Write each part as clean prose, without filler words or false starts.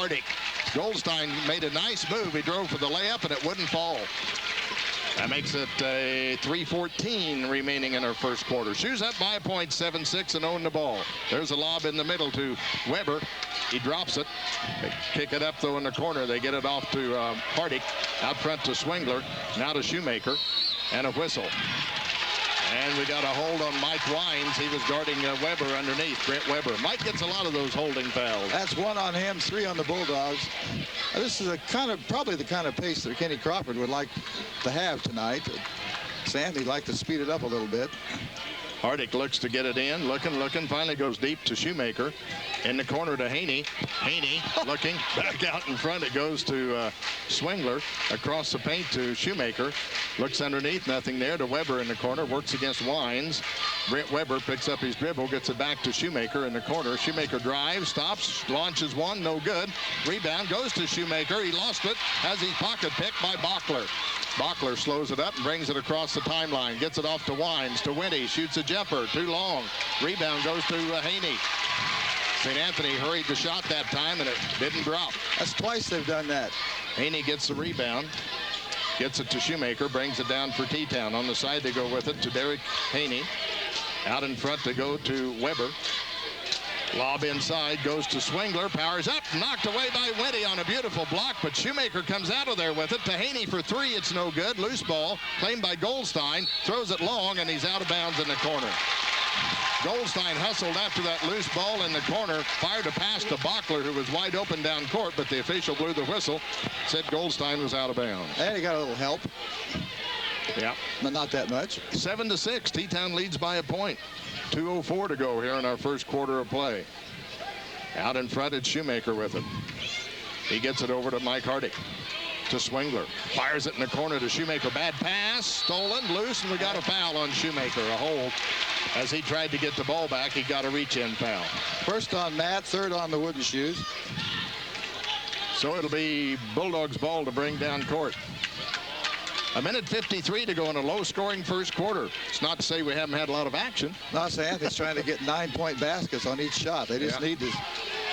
Hardick. Goldstein made a nice move. He drove for the layup, and it wouldn't fall. That makes it 3:14 remaining in our first quarter. Shoes up by a point, 7-6, and own the ball. There's a lob in the middle to Weber. He drops it. They kick it up, though, in the corner. They get it off to Hardick. Out front to Swingler. Now to Shoemaker. And a whistle. And we got a hold on Mike Wines. He was guarding Weber underneath, Brent Weber. Mike gets a lot of those holding fouls. That's 1 on him, 3 on the Bulldogs. This is probably the kind of pace that Kenny Crawford would like to have tonight. Sandy'd like to speed it up a little bit. Hardick looks to get it in, looking, finally goes deep to Shoemaker. In the corner to Haney. Haney looking back out in front. It goes to Swingler. Across the paint to Shoemaker. Looks underneath, nothing there to Weber in the corner. Works against Wines. Brent Weber picks up his dribble, gets it back to Shoemaker in the corner. Shoemaker drives, stops, launches one, no good. Rebound goes to Shoemaker. He lost it. Has his pocket picked by Bachler. Bachler slows it up and brings it across the timeline. Gets it off to Wines, to Winnie. Shoots a jumper, too long. Rebound goes to Haney. St. Anthony hurried the shot that time, and it didn't drop. That's twice they've done that. Haney gets the rebound. Gets it to Shoemaker, brings it down for T-Town. On the side, they go with it to Derek Haney. Out in front, they go to Weber. Lob inside, goes to Swingler, powers up, knocked away by Winnie on a beautiful block, but Shoemaker comes out of there with it to Haney for 3. It's no good. Loose ball, claimed by Goldstein, throws it long, and he's out of bounds in the corner. Goldstein hustled after that loose ball in the corner, fired a pass to Bachler, who was wide open down court, but the official blew the whistle, said Goldstein was out of bounds. And he got a little help. Yeah. But not that much. 7-6. T-Town leads by a point. 2:04 to go here in our first quarter of play. Out in front, it's Shoemaker with it. He gets it over to Mike Hardick. To Swingler. Fires it in the corner to Shoemaker. Bad pass. Stolen. Loose. And we got a foul on Shoemaker. A hold. As he tried to get the ball back, he got a reach-in foul. First on Matt. Third on the Wooden Shoes. So it'll be Bulldogs ball to bring down court. 1:53 to go in a low-scoring first quarter. It's not to say we haven't had a lot of action. No, St. Anthony's trying to get 9-point baskets on each shot. They just need to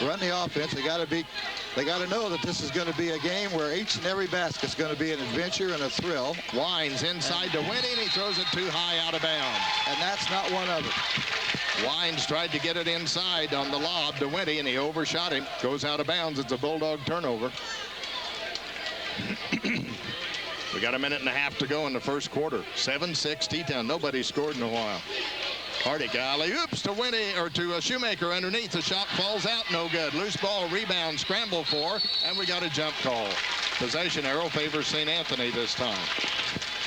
run the offense. They got to know that this is going to be a game where each and every basket is going to be an adventure and a thrill. Wines inside to Winnie, and he throws it too high out of bounds. And that's not one of it. Wines tried to get it inside on the lob to Winnie, and he overshot him. Goes out of bounds. It's a Bulldog turnover. We got 1.5 minutes to go in the first quarter. 7-6 T-Town. Nobody scored in a while. Hardick alley-oops to Winnie, or to Shoemaker underneath. The shot falls out, no good. Loose ball, rebound, scramble for, and we got a jump call. Possession arrow favors St. Anthony this time.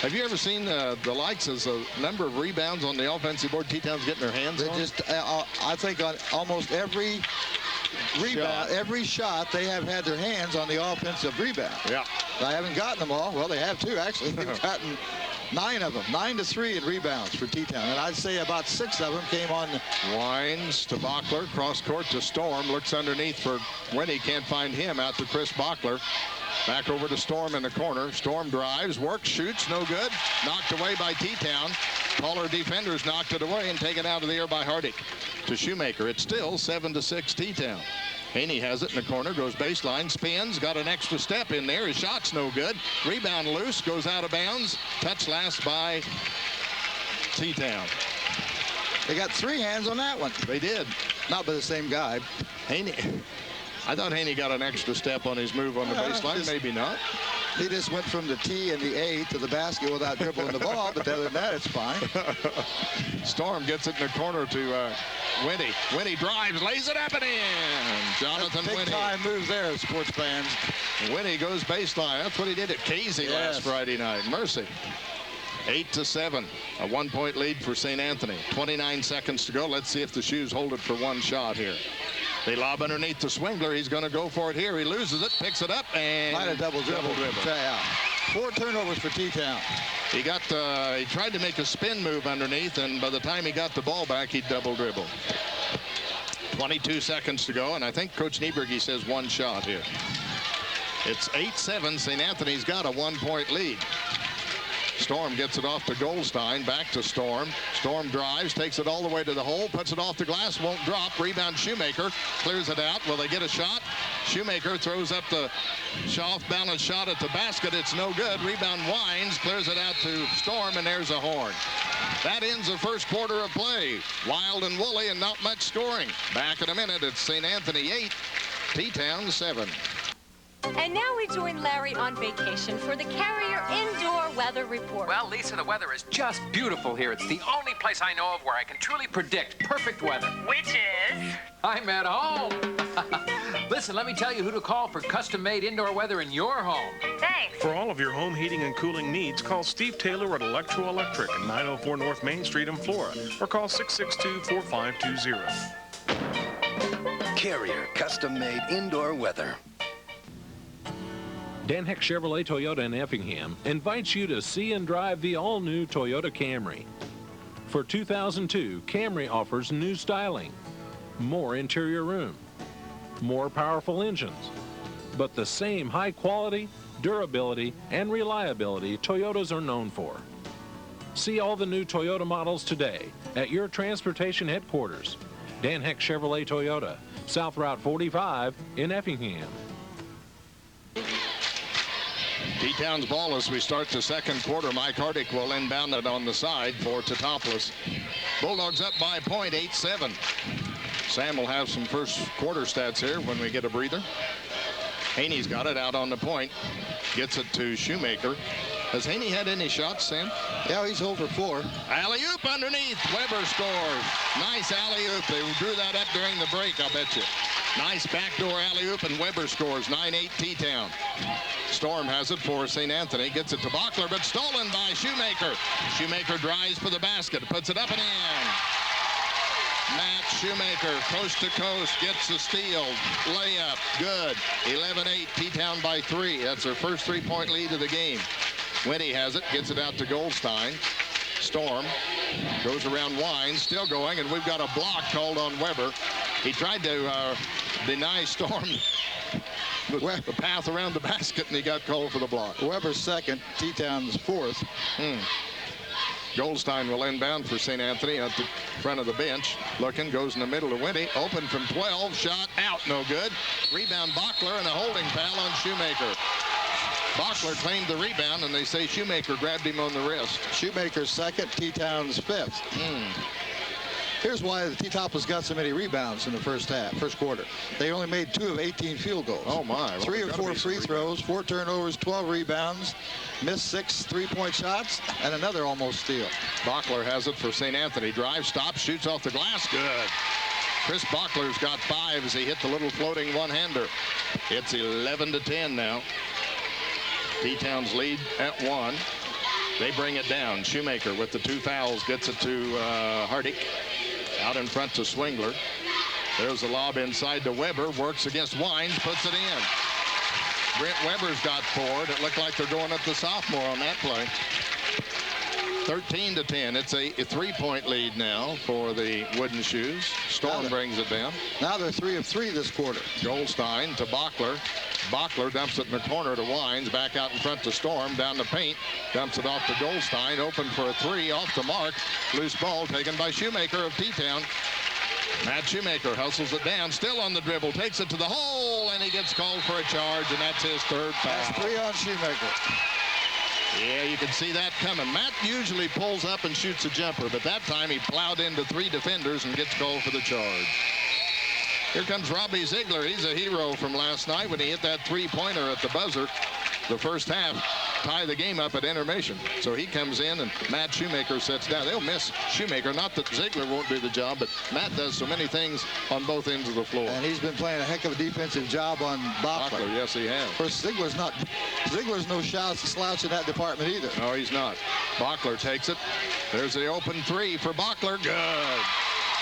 Have you ever seen the likes as a number of rebounds on the offensive board T-Town's getting their hands on? I think on almost every rebound, every shot, they have had their hands on the offensive rebound. Yeah. I haven't gotten them all. Well, they have too, actually. They've gotten 9 of them. 9-3 in rebounds for T-Town. And I'd say about 6 of them came on. Wines to Bachler. Cross court to Storm. Looks underneath for Winnie. Can't find him. Out to Chris Bachler. Back over to Storm in the corner. Storm drives, works, shoots, no good. Knocked away by T-Town. Taller defenders knocked it away and taken out of the air by Hardick. To Shoemaker. It's still 7-6 T-Town. Haney has it in the corner, goes baseline, spins, got an extra step in there. His shot's no good. Rebound loose, goes out of bounds. Touch last by T-Town. They got 3 hands on that one. They did. Not by the same guy. Haney. I thought Haney got an extra step on his move on the baseline. Maybe not. He just went from the T and the A to the basket without dribbling the ball, but other than that, it's fine. Storm gets it in the corner to Winnie. Winnie drives, lays it up and in. Jonathan Winnie. Big time move there, sports fans. Winnie goes baseline. That's what he did at Casey last Friday night. Mercy. 8-7. A 1-point lead for St. Anthony. 29 seconds to go. Let's see if the Shoes hold it for one shot here. They lob underneath to Swingler. He's going to go for it here. He loses it, picks it up, and might have double dribble. 4 turnovers for T-Town. He tried to make a spin move underneath, and by the time he got the ball back, he double dribbled. 22 seconds to go, and I think Coach Nieberge says one shot here. It's 8-7. St. Anthony's got a 1-point lead. Storm gets it off to Goldstein, back to Storm. Storm drives, takes it all the way to the hole, puts it off the glass, won't drop. Rebound Shoemaker, clears it out. Will they get a shot? Shoemaker throws up the off-balance shot at the basket. It's no good. Rebound Wines clears it out to Storm, and there's a horn. That ends the first quarter of play. Wild and woolly and not much scoring. Back in a minute. It's St. Anthony 8, T-Town 7. And now we join Larry on vacation for the Carrier Indoor Weather Report. Well, Lisa, the weather is just beautiful here. It's the only place I know of where I can truly predict perfect weather. Which is? I'm at home. Listen, let me tell you who to call for custom-made indoor weather in your home. Thanks. For all of your home heating and cooling needs, call Steve Taylor at Electro Electric at 904 North Main Street in Flora, or call 662-4520. Carrier custom-made indoor weather. Dan Heck Chevrolet Toyota in Effingham invites you to see and drive the all-new Toyota Camry. For 2002, Camry offers new styling, more interior room, more powerful engines, but the same high quality, durability, and reliability Toyotas are known for. See all the new Toyota models today at your transportation headquarters. Dan Heck Chevrolet Toyota, South Route 45 in Effingham. T-Town's ball as we start the second quarter. Mike Hardick will inbound it on the side for Totopoulos. Bulldogs up by a point, 8-7. Sam will have some first quarter stats here when we get a breather. Haney's got it out on the point. Gets it to Shoemaker. Has Haney had any shots, Sam? Yeah, he's over 4. Alley-oop underneath. Weber scores. Nice alley-oop. They drew that up during the break, I'll bet you. Nice backdoor alley-oop, and Weber scores. 9-8 T-Town. Storm has it for St. Anthony. Gets it to Bockler, but stolen by Shoemaker. Shoemaker drives for the basket. Puts it up and in. Matt Shoemaker, coast to coast, gets the steal. Layup, good. 11-8, T-Town by 3. That's their first three-point lead of the game. Winnie has it, gets it out to Goldstein. Storm goes around Wines, still going, and we've got a block called on Weber. He tried to deny Storm the path around the basket, and he got called for the block. Weber's second, T-Town's 4th. Goldstein will inbound for St. Anthony at the front of the bench. Looking, goes in the middle to Winnie. Open from 12, shot out, no good. Rebound Bockler, and a holding foul on Shoemaker. Bockler claimed the rebound, and they say Shoemaker grabbed him on the wrist. Shoemaker's second, T-Town's 5th. Here's why the T-Toppers got so many rebounds in the first quarter. They only made 2 of 18 field goals. Oh, my. Well, 3 of 4 free throws, 4 turnovers, 12 rebounds, missed 6 three-point shots, and another almost steal. Bockler has it for St. Anthony. Drive, stop, shoots off the glass. Good. Chris Bockler's got 5 as he hit the little floating one-hander. It's 11-10 now. T-Town's lead at 1. They bring it down. Shoemaker with the 2 fouls gets it to Hardick. Out in front to Swingler. There's a lob inside to Weber. Works against Wines. Puts it in. Brent Weber's got 4. It looked like they're going up the sophomore on that play. 13-10. It's a 3-point lead now for the Wooden Shoes. Storm brings it down. Now they're 3 of 3 this quarter. Goldstein to Bockler. Bockler dumps it in the corner to Wines. Back out in front to Storm. Down the paint. Dumps it off to Goldstein. Open for a 3. Off the mark. Loose ball taken by Shoemaker of T-Town. Matt Shoemaker hustles it down. Still on the dribble. Takes it to the hole. And he gets called for a charge. And that's his 3rd foul. That's 3 on Shoemaker. Yeah, you can see that coming. Matt usually pulls up and shoots a jumper. But that time he plowed into 3 defenders and gets called for the charge. Here comes Robbie Ziegler. He's a hero from last night when he hit that 3-pointer at the buzzer. The first half, tie the game up at intermission. So he comes in, and Matt Shoemaker sets down. They'll miss Shoemaker. Not that Ziegler won't do the job, but Matt does so many things on both ends of the floor. And he's been playing a heck of a defensive job on Bockler. Yes, he has. Of course, Ziegler's no slouch in that department either. No, he's not. Bockler takes it. There's the open 3 for Bockler. Good.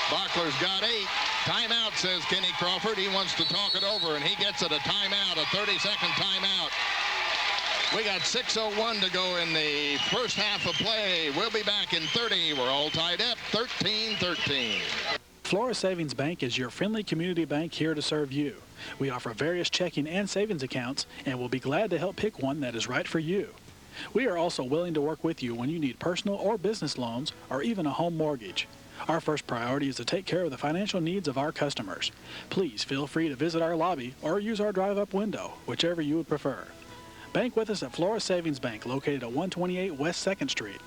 Bockler's got 8. Timeout, says Kenny Crawford. He wants to talk it over, and he gets it a timeout, a 30-second timeout. We got 6:01 to go in the first half of play. We'll be back in 30. We're all tied up, 13-13. Flora Savings Bank is your friendly community bank here to serve you. We offer various checking and savings accounts, and we'll be glad to help pick one that is right for you. We are also willing to work with you when you need personal or business loans or even a home mortgage. Our first priority is to take care of the financial needs of our customers. Please feel free to visit our lobby or use our drive-up window, whichever you would prefer. Bank with us at Flora Savings Bank, located at 128 West 2nd Street.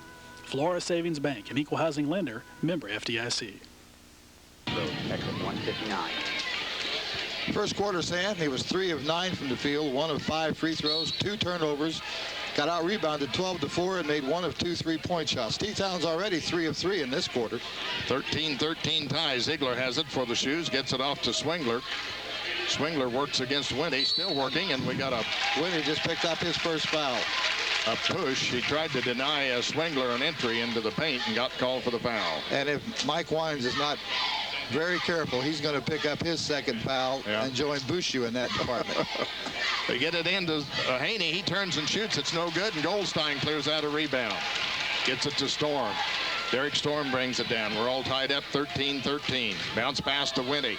Flora Savings Bank, an equal housing lender, member FDIC. Exit 159. First quarter, Sam, he was 3 of 9 from the field, 1 of 5 free throws, 2 turnovers, got out rebounded 12-4 and made 1 of 2 3-point shots. T-Town's already 3 of 3 in this quarter. 13-13 tie. Ziegler has it for the Shoes, gets it off to Swingler. Swingler works against Winnie, still working, and we got a... Winnie just picked up his first foul. A push. He tried to deny Swingler an entry into the paint and got called for the foul. And if Mike Wines is not very careful, he's going to pick up his second foul and join Bushu in that department. They get it into Haney. He turns and shoots. It's no good, and Goldstein clears out a rebound. Gets it to Storm. Derek Storm brings it down. We're all tied up 13-13. Bounce pass to Winnie.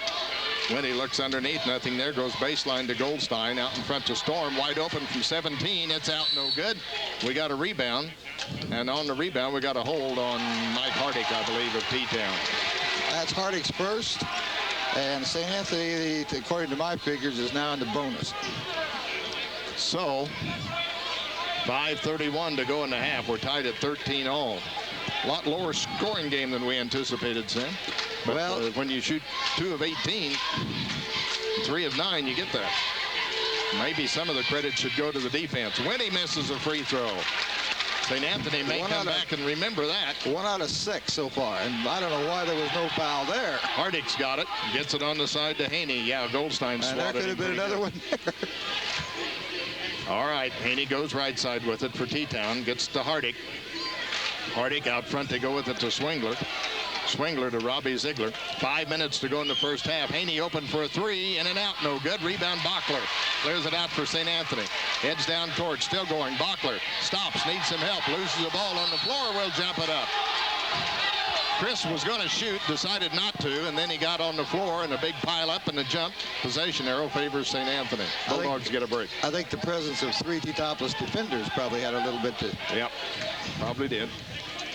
Winnie looks underneath. Nothing there. Goes baseline to Goldstein. Out in front to Storm. Wide open from 17. It's out. No good. We got a rebound. And on the rebound, we got a hold on Mike Hardick, I believe, of T-Town. That's Hardick's first. And St. Anthony, according to my figures, is now in the bonus. So, 5:31 to go in the half. We're tied at 13 all. A lot lower scoring game than we anticipated, Sam. But well, when you shoot 2 of 18, 3 of 9, you get that. Maybe some of the credit should go to the defense. Winnie misses a free throw. St. Anthony may come back and remember that. 1 out of 6 so far, and I don't know why there was no foul there. Hardick's got it. Gets it on the side to Haney. Yeah, Goldstein swatted. And there could have been another one there. All right, Haney goes right side with it for T-Town. Gets to Hardick. Hardick out front. They go with it to Swingler. Swingler to Robbie Ziegler. 5 minutes to go in the first half. Haney open for a 3, in and out, no good. Rebound Bachler. Clears it out for St. Anthony. Heads down court, still going. Bachler stops, needs some help, loses the ball on the floor, will jump it up. Chris was going to shoot, decided not to, and then he got on the floor and a big pile up and a jump. Possession arrow favors St. Anthony. Bulldogs get a break. I think the presence of 3 T-topless defenders probably had a little bit to... Yep, probably did.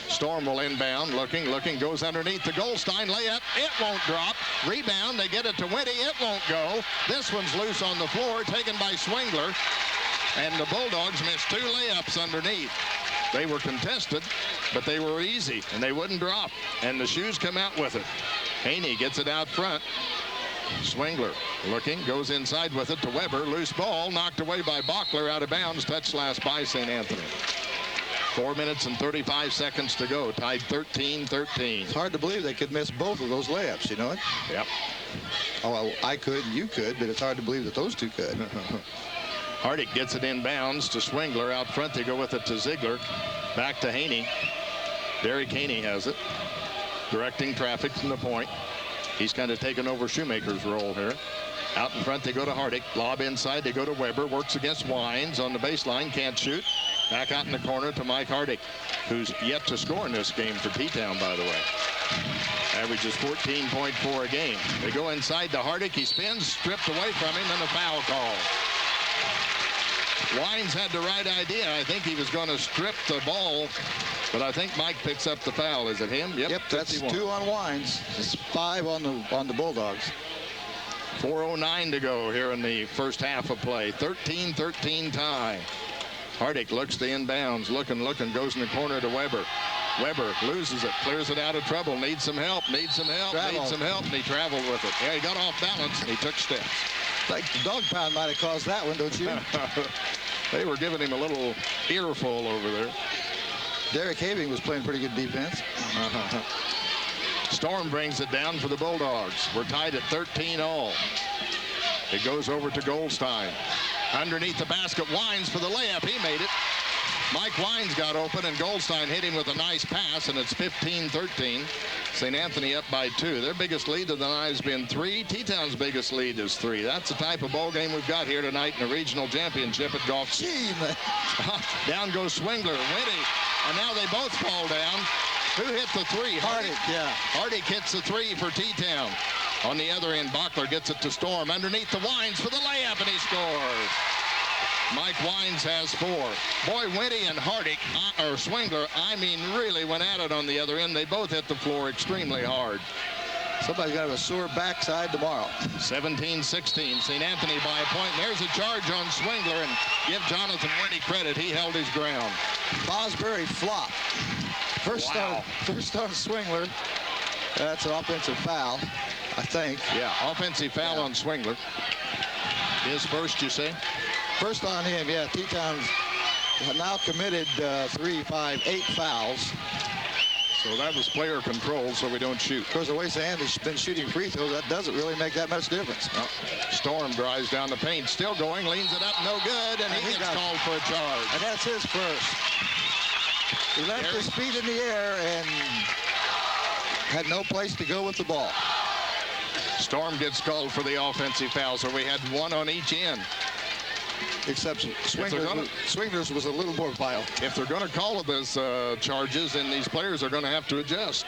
Storm will inbound, looking, goes underneath the Goldstein layup. It won't drop. Rebound, they get it to Winnie. It won't go. This one's loose on the floor, taken by Swingler. And the Bulldogs missed 2 layups underneath. They were contested, but they were easy, and they wouldn't drop. And the Shoes come out with it. Haney gets it out front. Swingler looking, goes inside with it to Weber. Loose ball, knocked away by Bachler, out of bounds. Touched last by St. Anthony. 4 minutes and 35 seconds to go. Tied 13-13. It's hard to believe they could miss both of those layups, you know it? Yep. Oh, well, I could, you could, but it's hard to believe that those two could. Hardick gets it inbounds to Swingler. Out front, they go with it to Ziegler. Back to Haney. Derek Haney has it. Directing traffic from the point. He's kind of taken over Shoemaker's role here. Out in front, they go to Hardick. Lob inside, they go to Weber. Works against Wines on the baseline. Can't shoot. Back out in the corner to Mike Hardick, who's yet to score in this game for T-Town, by the way. Averages 14.4 a game. They go inside to Hardick. He spins, stripped away from him, and a foul call. Wines had the right idea. I think he was going to strip the ball, but I think Mike picks up the foul. Is it him? Yep, that's 51. 2 on Wines. It's 5 on the Bulldogs. 4:09 to go here in the first half of play. 13-13 tie. Hardick looks to inbounds, looking, goes in the corner to Weber. Weber loses it, clears it out of trouble, needs some help, and he traveled with it. Yeah, he got off balance, and he took steps. Like the dog pound might have caused that one, don't you? They were giving him a little earful over there. Derek Having was playing pretty good defense. Storm brings it down for the Bulldogs. We're tied at 13 all. It goes over to Goldstein. Underneath the basket, Wines for the layup. He made it. Mike Wines got open, and Goldstein hit him with a nice pass, and it's 15-13. St. Anthony up by 2. Their biggest lead of the night has been 3. T-Town's biggest lead is 3. That's the type of ball game we've got here tonight in the regional championship at Gulf. Down goes Swingler, Winnie, and now they both fall down. Who hit the 3? Hardick, yeah. Hardick hits the 3 for T-Town. On the other end, Bachler gets it to Storm. Underneath the Wines for the layup, and he scores. Mike Wines has 4. Boy, Winty and Hardick, or Swingler, I mean, really went at it on the other end. They both hit the floor extremely hard. Somebody's got a sore backside tomorrow. 17-16, St. Anthony by a point. There's a charge on Swingler, and give Jonathan Winty credit. He held his ground. Fosbury flopped. First on Swingler. That's an offensive foul, I think. Yeah, offensive foul on Swingler. His first, you say? First on him, yeah. T-Town's now committed 3, 5, 8 fouls. So that was player control, so we don't shoot. Of course, the way St. Anthony's been shooting free throws, that doesn't really make that much difference. Well, Storm drives down the paint, still going, leans it up, no good, and he gets called for a charge. And that's his first. He left his feet in the air and had no place to go with the ball. Storm gets called for the offensive foul, so we had 1 on each end. Except Swingler's was a little more violent. If they're going to call this charges, then these players are going to have to adjust.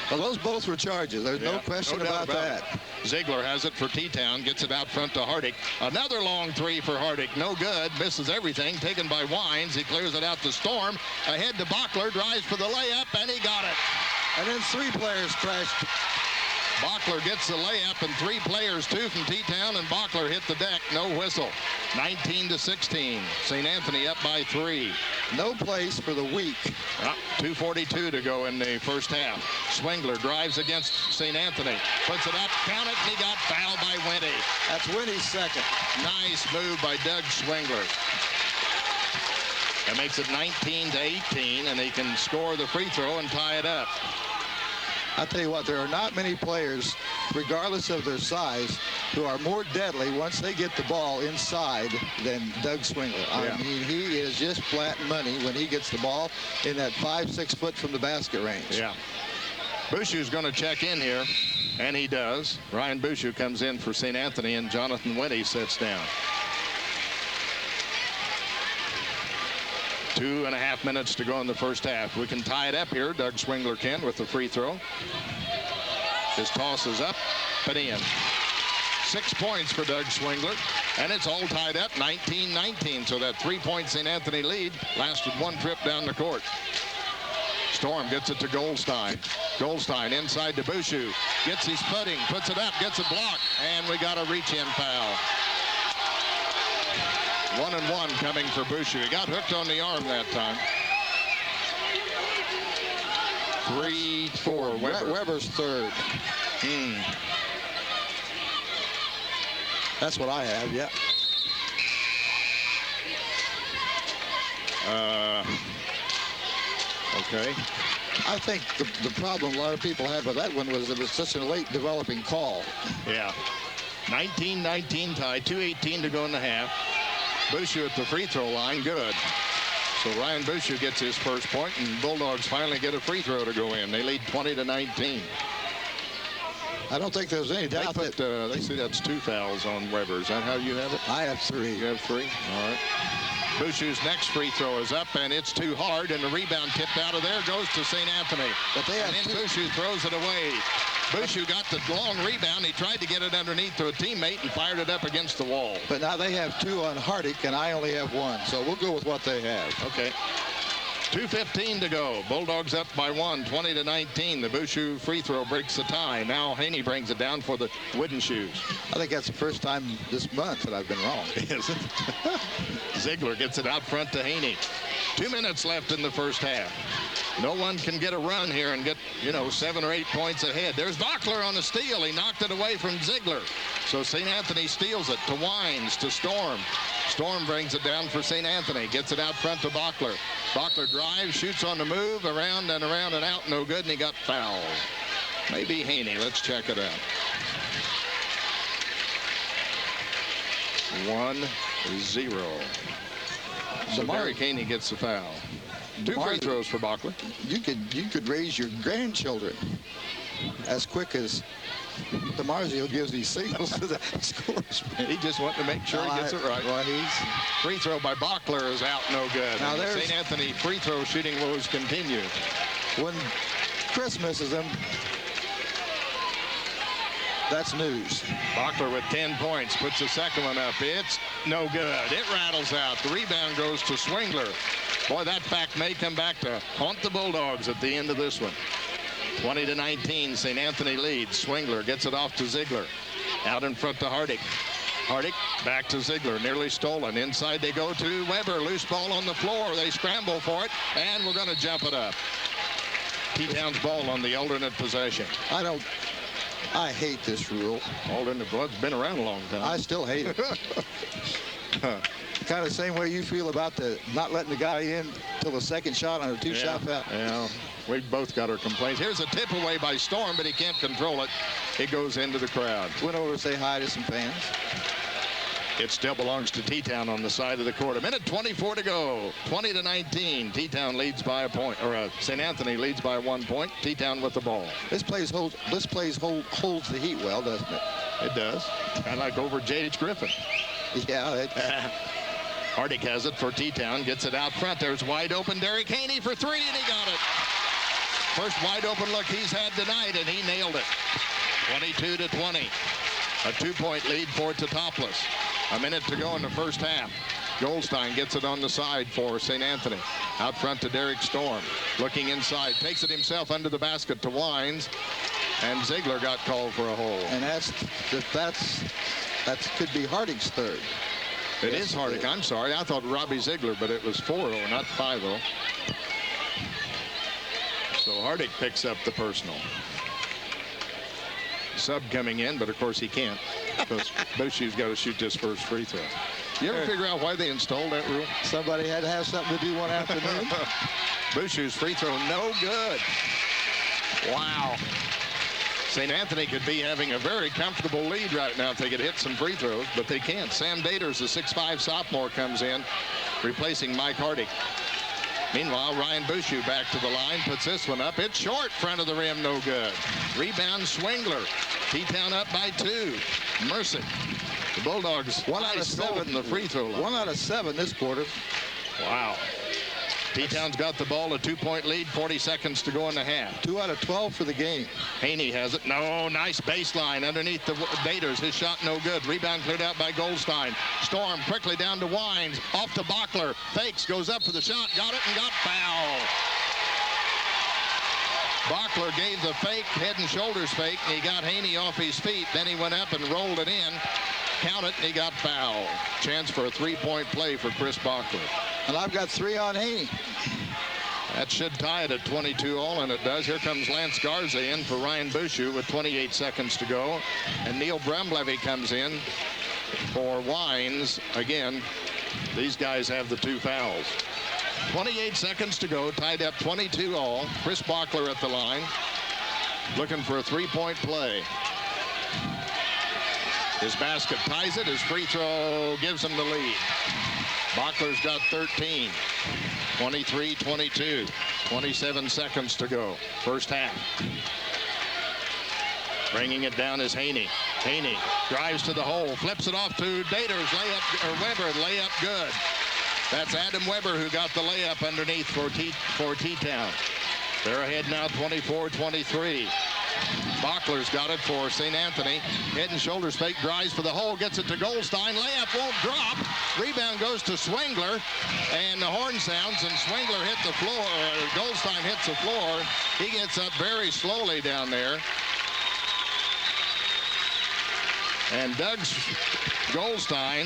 Well, those both were charges. There's no question about that. Ziegler has it for T-Town, gets it out front to Hardick. Another long 3 for Hardick. No good, misses everything, taken by Wines. He clears it out to Storm. Ahead to Bockler, drives for the layup, and he got it. And then 3 players crashed. Bockler gets the layup, and 3 players, 2 from T-Town, and Bockler hit the deck. No whistle. 19-16. St. Anthony up by 3. No place for the weak. 2:42 to go in the first half. Swingler drives against St. Anthony. Puts it up, count it, and he got fouled by Winty. That's Winty's second. Nice move by Doug Swingler. That makes it 19-18, and he can score the free throw and tie it up. I'll tell you what, there are not many players, regardless of their size, who are more deadly once they get the ball inside than Doug Swingler. Yeah. I mean, he is just flat money when he gets the ball in that 5-6 foot from the basket range. Yeah. Bushu's going to check in here, and he does. Ryan Bushu comes in for St. Anthony, and Jonathan Winty sits down. 2.5 minutes to go in the first half. We can tie it up here. Doug Swingler can with the free throw. His toss is up, but in. 6 points for Doug Swingler, and it's all tied up, 19-19. So that 3-point St. Anthony lead lasted 1 trip down the court. Storm gets it to Goldstein. Goldstein inside to Bushu. Gets his footing, puts it up, gets a block, and we got a reach-in foul. 1-1 coming for Bushu. He got hooked on the arm that time. 3-4 Weber. Weber's third. That's what I have, yeah. Okay. I think the problem a lot of people had with that one was it was such a late developing call. Yeah. 19-19 tie, 2:18 to go in the half. Bushu at the free throw line, good. So Ryan Bushu gets his first point, and Bulldogs finally get a free throw to go in. They lead 20-19. I don't think there's any doubt that they say that's 2 fouls on Weber. Is that how you have it? I have 3. You have 3? All right. Bushu's next free throw is up, and it's too hard, and the rebound tipped out of there goes to St. Anthony. But they have and then Bushu throws it away. Bushu got the long rebound. He tried to get it underneath to a teammate and fired it up against the wall. But now they have 2 on Hardick, and I only have 1. So we'll go with what they have. Okay. 2:15 to go. Bulldogs up by 1, 20-19. The Bushu free throw breaks the tie. Now Haney brings it down for the Wooden Shoes. I think that's the first time this month that I've been wrong. Is it? Ziegler gets it out front to Haney. 2 minutes left in the first half. No one can get a run here and get, 7 or 8 points ahead. There's Bockler on the steal. He knocked it away from Ziegler. So St. Anthony steals it to Wines, to Storm. Storm brings it down for St. Anthony. Gets it out front to Bockler. Bockler drives, shoots on the move, around and around and out. No good, and he got fouled. Maybe Haney. Let's check it out. 1-0. So Derek Haney gets the foul. 2 free throws for Bockler. You could raise your grandchildren as quick as DeMarzio gives these signals to the scores. He just wanted to make sure he gets it right. Well, free throw by Bockler is out, no good. Now St. Anthony free throw shooting woes continue. When Chris misses them, That's news. Bachler with 10 points, puts the second one up. It's no good. It rattles out. The rebound goes to Swingler. Boy, that fact may come back to haunt the Bulldogs at the end of this one. 20-19, St. Anthony leads. Swingler gets it off to Ziegler. Out in front to Hardick. Hardick back to Ziegler, nearly stolen. Inside they go to Weber. Loose ball on the floor. They scramble for it, and we're going to jump it up. T-Town's ball on the alternate possession. I hate this rule. Alternate, well, it's been around a long time. I still hate it. Kind of the same way you feel about the not letting the guy in till the second shot on a two-shot foul. Yeah, we've both got our complaints. Here's a tip away by Storm, but he can't control it. It goes into the crowd. Went over to say hi to some fans. It still belongs to T-Town on the side of the court. A minute 24 to go. 20-19. T-Town leads by a point, or St. Anthony leads by 1 point. T-Town with the ball. This place holds the heat well, doesn't it? It does. Kind of like over J.H. Griffin. Yeah. Hardick has it for T-Town. Gets it out front. There's wide open Derek Haney for three, and he got it. First wide open look he's had tonight, and he nailed it. 22-20. A 2-point lead for Teutopolis. A minute to go in the first half. Goldstein gets it on the side for St. Anthony. Out front to Derek Storm. Looking inside. Takes it himself under the basket to Wines. And Ziegler got called for a hold. And that could be Hardick's third. It is Hardick. I'm sorry. I thought Robbie Ziegler, but it was 4-0, not 5-0. So Hardick picks up the personal. Sub coming in, but of course he can't, because Bouchou's got to shoot this first free throw. You ever figure out why they installed that rule? Somebody had to have something to do one afternoon. Bouchou's free throw, no good. Wow. St. Anthony could be having a very comfortable lead right now if they could hit some free throws, but they can't. Sam Daters, the 6'5" sophomore, comes in, replacing Mike Hardick. Meanwhile, Ryan Bouchou back to the line, puts this one up. It's short, front of the rim, no good. Rebound, Swingler. T-Town up by 2. Mercy. The Bulldogs 1 out of 7 in the free throw line. 1 out of 7 this quarter. Wow. T-Town's got the ball, a 2-point lead, 40 seconds to go in the half. 2 out of 12 for the game. Haney has it. No, nice baseline underneath the Daters. His shot no good. Rebound cleared out by Goldstein. Storm quickly down to Wines. Off to Bachler. Fakes, goes up for the shot. Got it and got foul. Bachler gave the fake, head and shoulders fake, and he got Haney off his feet. Then he went up and rolled it in. Count it, and he got fouled. Chance for a 3-point play for Chris Bachler. And I've got 3 on Haney. That should tie it at 22 all, and it does. Here comes Lance Garza in for Ryan Bouchou with 28 seconds to go. And Neil Brumlevy comes in for Wines. Again, these guys have the 2 fouls. 28 seconds to go, tied up 22 all. Chris Bachler at the line, looking for a 3-point play. His basket ties it. His free throw gives him the lead. Bachler's got 13. 23-22. 27 seconds to go. First half. Bringing it down is Haney. Haney drives to the hole, flips it off to Daters. Layup, or Weber, layup good. That's Adam Weber who got the layup underneath for T-Town. They're ahead now 24-23. Bachler's got it for St. Anthony. Head and shoulders fake, drives for the hole, gets it to Goldstein. Layup won't drop. Rebound goes to Swingler, and the horn sounds, and Swingler hit the floor. Goldstein hits the floor. He gets up very slowly down there. And Doug Goldstein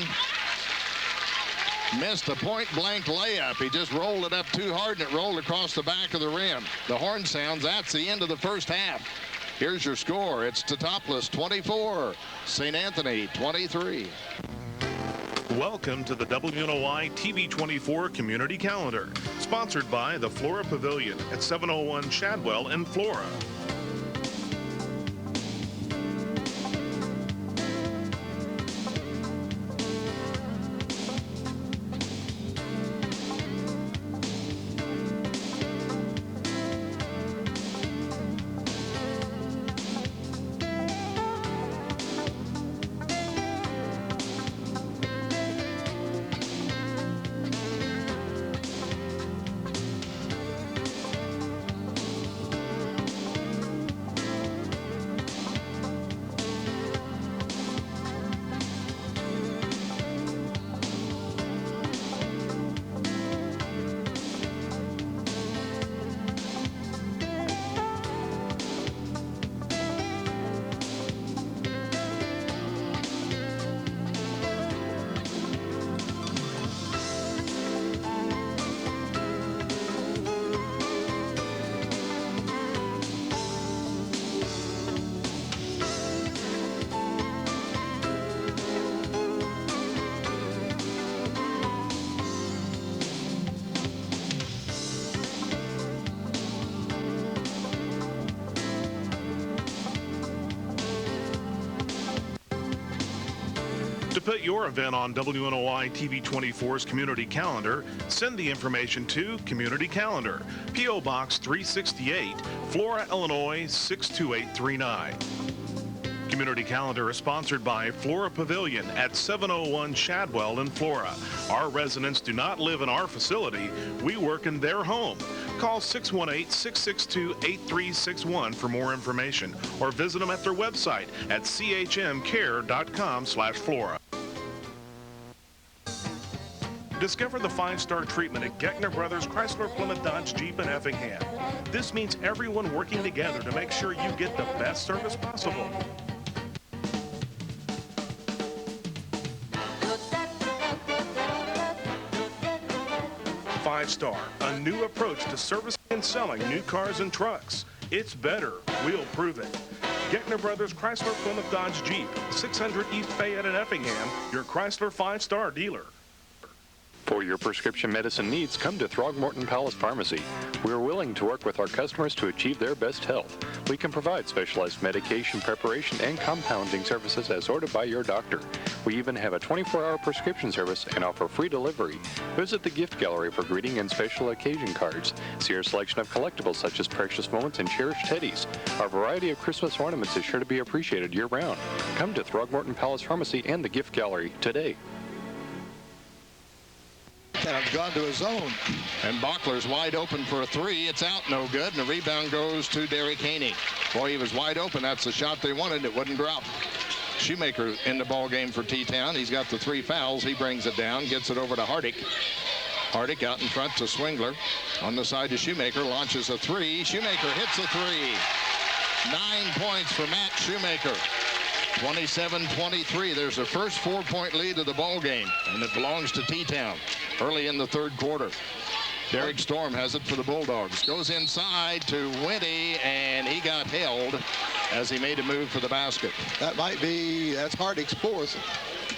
missed a point-blank layup. He just rolled it up too hard, and it rolled across the back of the rim. The horn sounds. That's the end of the first half. Here's your score. It's Teutopolis 24, St. Anthony 23. Welcome to the WNOI TV24 Community Calendar, sponsored by the Flora Pavilion at 701 Shadwell in Flora. put your event on WNOI TV 24's community calendar, send the information to Community Calendar, P.O. Box 368, Flora, Illinois 62839. Community Calendar is sponsored by Flora Pavilion at 701 Shadwell in Flora. Our residents do not live in our facility. We work in their home. Call 618-662-8361 for more information or visit them at their website at chmcare.com/Flora. Discover the 5-star treatment at Geckner Brothers Chrysler Plymouth Dodge Jeep in Effingham. This means everyone working together to make sure you get the best service possible. 5-star, a new approach to servicing and selling new cars and trucks. It's better. We'll prove it. Geckner Brothers Chrysler Plymouth Dodge Jeep, 600 East Fayette in Effingham, your Chrysler 5-star dealer. For your prescription medicine needs, come to Throgmorton Palace Pharmacy. We are willing to work with our customers to achieve their best health. We can provide specialized medication preparation and compounding services as ordered by your doctor. We even have a 24-hour prescription service and offer free delivery. Visit the gift gallery for greeting and special occasion cards. See our selection of collectibles such as precious moments and cherished teddies. Our variety of Christmas ornaments is sure to be appreciated year-round. Come to Throgmorton Palace Pharmacy and the gift gallery today. And I've gone to a zone. And Bachler's wide open for a three. It's out, no good. And the rebound goes to Derek Haney. Boy, he was wide open. That's the shot they wanted. It wouldn't drop. Shoemaker in the ball game for T-Town. He's got the 3 fouls. He brings it down, gets it over to Hardick. Hardick out in front to Swingler. On the side to Shoemaker, launches a 3. Shoemaker hits a 3. 9 points for Matt Shoemaker. 27-23. There's the first 4-point lead of the ball game, and it belongs to T-Town early in the third quarter. Derek Storm has it for the Bulldogs. Goes inside to Winty, and he got held as he made a move for the basket. That's Hardick's 4th.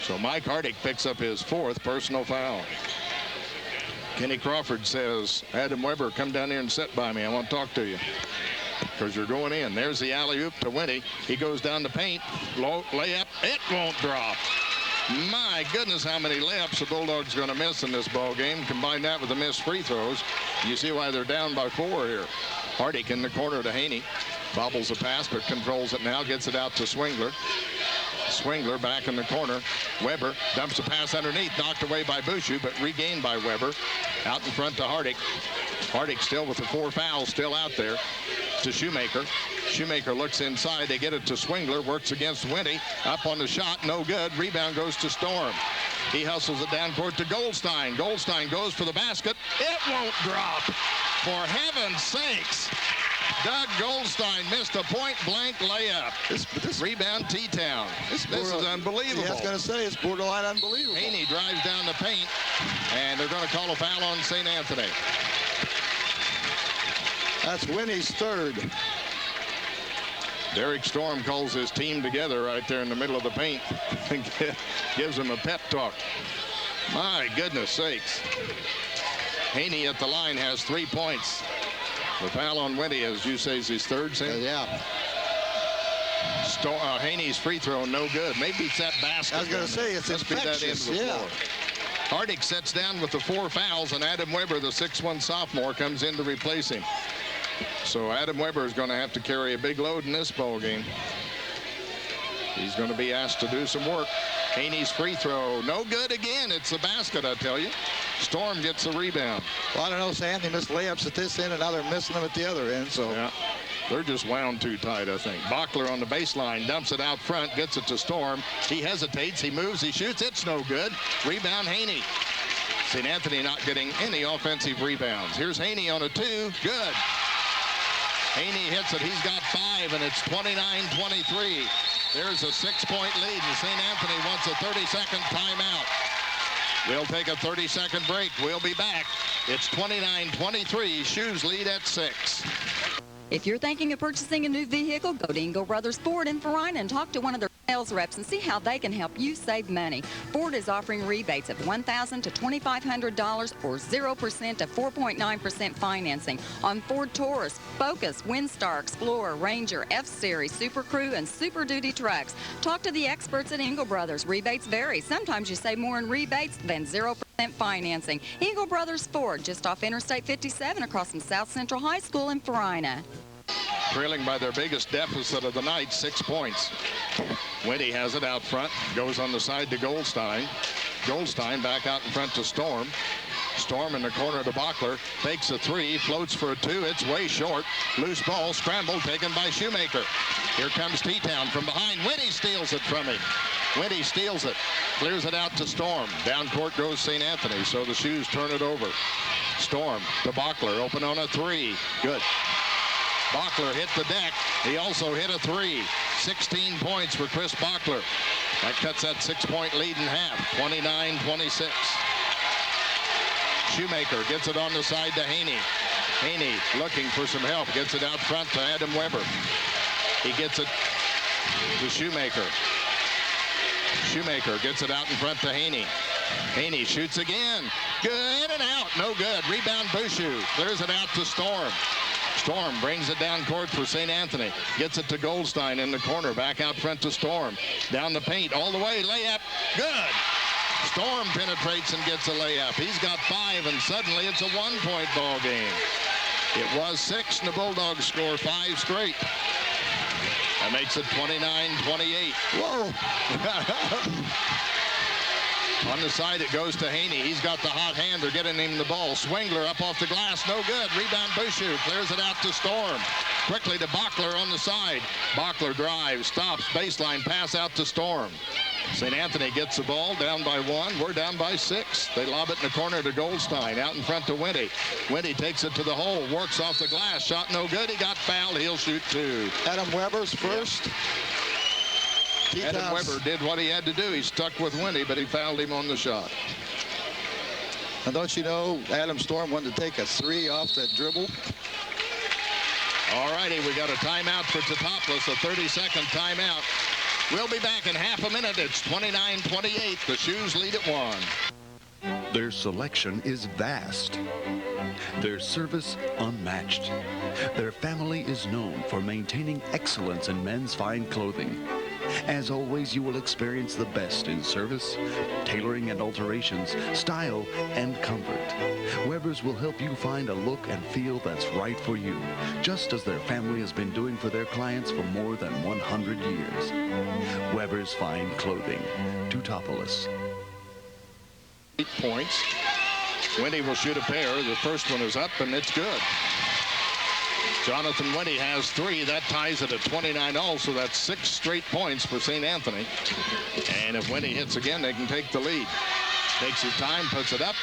So Mike Hardick picks up his 4th personal foul. Kenny Crawford says, Adam Weber, come down here and sit by me. I want to talk to you, because you're going in. There's the alley-oop to Winty. He goes down the paint. Low layup. It won't drop. My goodness, how many layups the Bulldogs going to miss in this ball game. Combine that with the missed free throws. You see why they're down by 4 here. Hardick in the corner to Haney. Bobbles the pass, but controls it now. Gets it out to Swingler. Swingler back in the corner. Weber dumps the pass underneath. Knocked away by Bushu, but regained by Weber. Out in front to Hardick. Hardick still with the 4 fouls, still out there to Shoemaker. Shoemaker looks inside. They get it to Swingler. Works against Winty. Up on the shot. No good. Rebound goes to Storm. He hustles it down court to Goldstein. Goldstein goes for the basket. It won't drop. For heaven's sakes. Doug Goldstein missed a point-blank layup. This rebound T-Town. This is unbelievable. Yeah, I was going to say, it's borderline unbelievable. Haney drives down the paint, and they're going to call a foul on St. Anthony. That's Winnie's 3rd. Derek Storm calls his team together right there in the middle of the paint. Gives them a pep talk. My goodness sakes. Haney at the line has 3 points. The foul on Winty, as you say, is his 3rd, Sam? Yeah. Haney's free throw, no good. Maybe it's that basket. I was going to say, it's infectious. Yeah. Hardick sets down with the 4 fouls, and Adam Weber, the 6'1 sophomore, comes in to replace him. So Adam Weber is going to have to carry a big load in this ball game. He's going to be asked to do some work. Haney's free throw, no good again. It's the basket, I tell you. Storm gets the rebound. Well, I don't know, Sam. They missed layups at this end, and now they're missing them at the other end. So yeah, they're just wound too tight, I think. Bachler on the baseline, dumps it out front, gets it to Storm. He hesitates, he moves, he shoots. It's no good. Rebound, Haney. St. Anthony not getting any offensive rebounds. Here's Haney on a 2. Good. Haney hits it. He's got 5, and it's 29-23. There's a 6-point lead, and St. Anthony wants a 30-second timeout. We'll take a 30-second break. We'll be back. It's 29-23. Shoes lead at 6. If you're thinking of purchasing a new vehicle, go to Engel Brothers Ford in Farina and talk to one of their sales reps and see how they can help you save money. Ford is offering rebates of $1,000 to $2,500 or 0% to 4.9% financing on Ford Taurus, Focus, Windstar, Explorer, Ranger, F-Series, Super Crew, and Super Duty trucks. Talk to the experts at Engel Brothers. Rebates vary. Sometimes you save more in rebates than 0% financing. Engel Brothers Ford, just off Interstate 57 across from South Central High School in Farina. Trailing by their biggest deficit of the night, 6 points. Windy has it out front, goes on the side to Goldstein. Goldstein back out in front to Storm. Storm in the corner to Bachler, takes a 3, floats for a 2, it's way short. Loose ball, scramble, taken by Shoemaker. Here comes T-Town from behind. Windy steals it from him. Windy steals it, clears it out to Storm. Down court goes St. Anthony, so the Shoes turn it over. Storm to Bachler, open on a 3, good. Bachler hit the deck. He also hit a 3. 16 points for Chris Bachler. That cuts that 6-point lead in half, 29-26. Shoemaker gets it on the side to Haney. Haney looking for some help, gets it out front to Adam Weber. He gets it to Shoemaker. Shoemaker gets it out in front to Haney. Haney shoots again. Good and out. No good. Rebound Bushu. Clears it out to Storm. Storm brings it down court for St. Anthony. Gets it to Goldstein in the corner. Back out front to Storm. Down the paint. All the way. Layup. Good. Storm penetrates and gets a layup. He's got 5, and suddenly it's a 1-point ball game. It was 6, and the Bulldogs score 5 straight. That makes it 29-28. Whoa. On the side, it goes to Haney. He's got the hot hand. They're getting him the ball. Swingler up off the glass. No good. Rebound Bushu. Clears it out to Storm. Quickly to Bachler on the side. Bachler drives. Stops. Baseline pass out to Storm. St. Anthony gets the ball. Down by 1. We're down by 6. They lob it in the corner to Goldstein. Out in front to Windy. Windy takes it to the hole. Works off the glass. Shot no good. He got fouled. He'll shoot 2. Adam Weber's first. Yeah. Adam Weber did what he had to do. He stuck with Windy, but he fouled him on the shot. And don't you know, Adam Storm wanted to take a 3 off that dribble. All righty, we got a timeout for Teutopolis, a 30-second timeout. We'll be back in half a minute. It's 29-28. The Shoes lead at 1. Their selection is vast. Their service unmatched. Their family is known for maintaining excellence in men's fine clothing. As always, you will experience the best in service, tailoring and alterations, style, and comfort. Weber's will help you find a look and feel that's right for you, just as their family has been doing for their clients for more than 100 years. Weber's Fine Clothing, Teutopolis. 8 points. Windy will shoot a pair. The first one is up, and it's good. Jonathan Windy has 3. That ties it at 29 also. That's 6 straight points for St. Anthony. And if Windy hits again, they can take the lead. Takes his time, puts it up.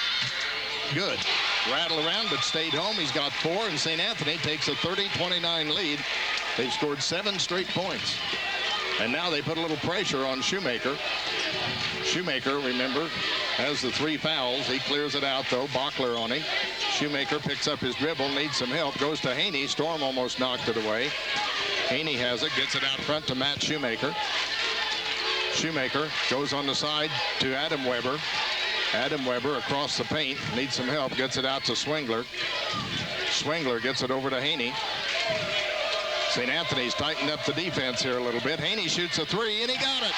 Good. Rattle around, but stayed home. He's got 4, and St. Anthony takes a 30-29 lead. They've scored 7 straight points. And now they put a little pressure on Shoemaker. Shoemaker, remember, has the 3 fouls. He clears it out, though. Bachler on him. Shoemaker picks up his dribble, needs some help, goes to Haney. Storm almost knocked it away. Haney has it, gets it out front to Matt Shoemaker. Shoemaker goes on the side to Adam Weber. Adam Weber across the paint, needs some help, gets it out to Swingler. Swingler gets it over to Haney. St. Anthony's tightened up the defense here a little bit. Haney shoots a 3, and he got it.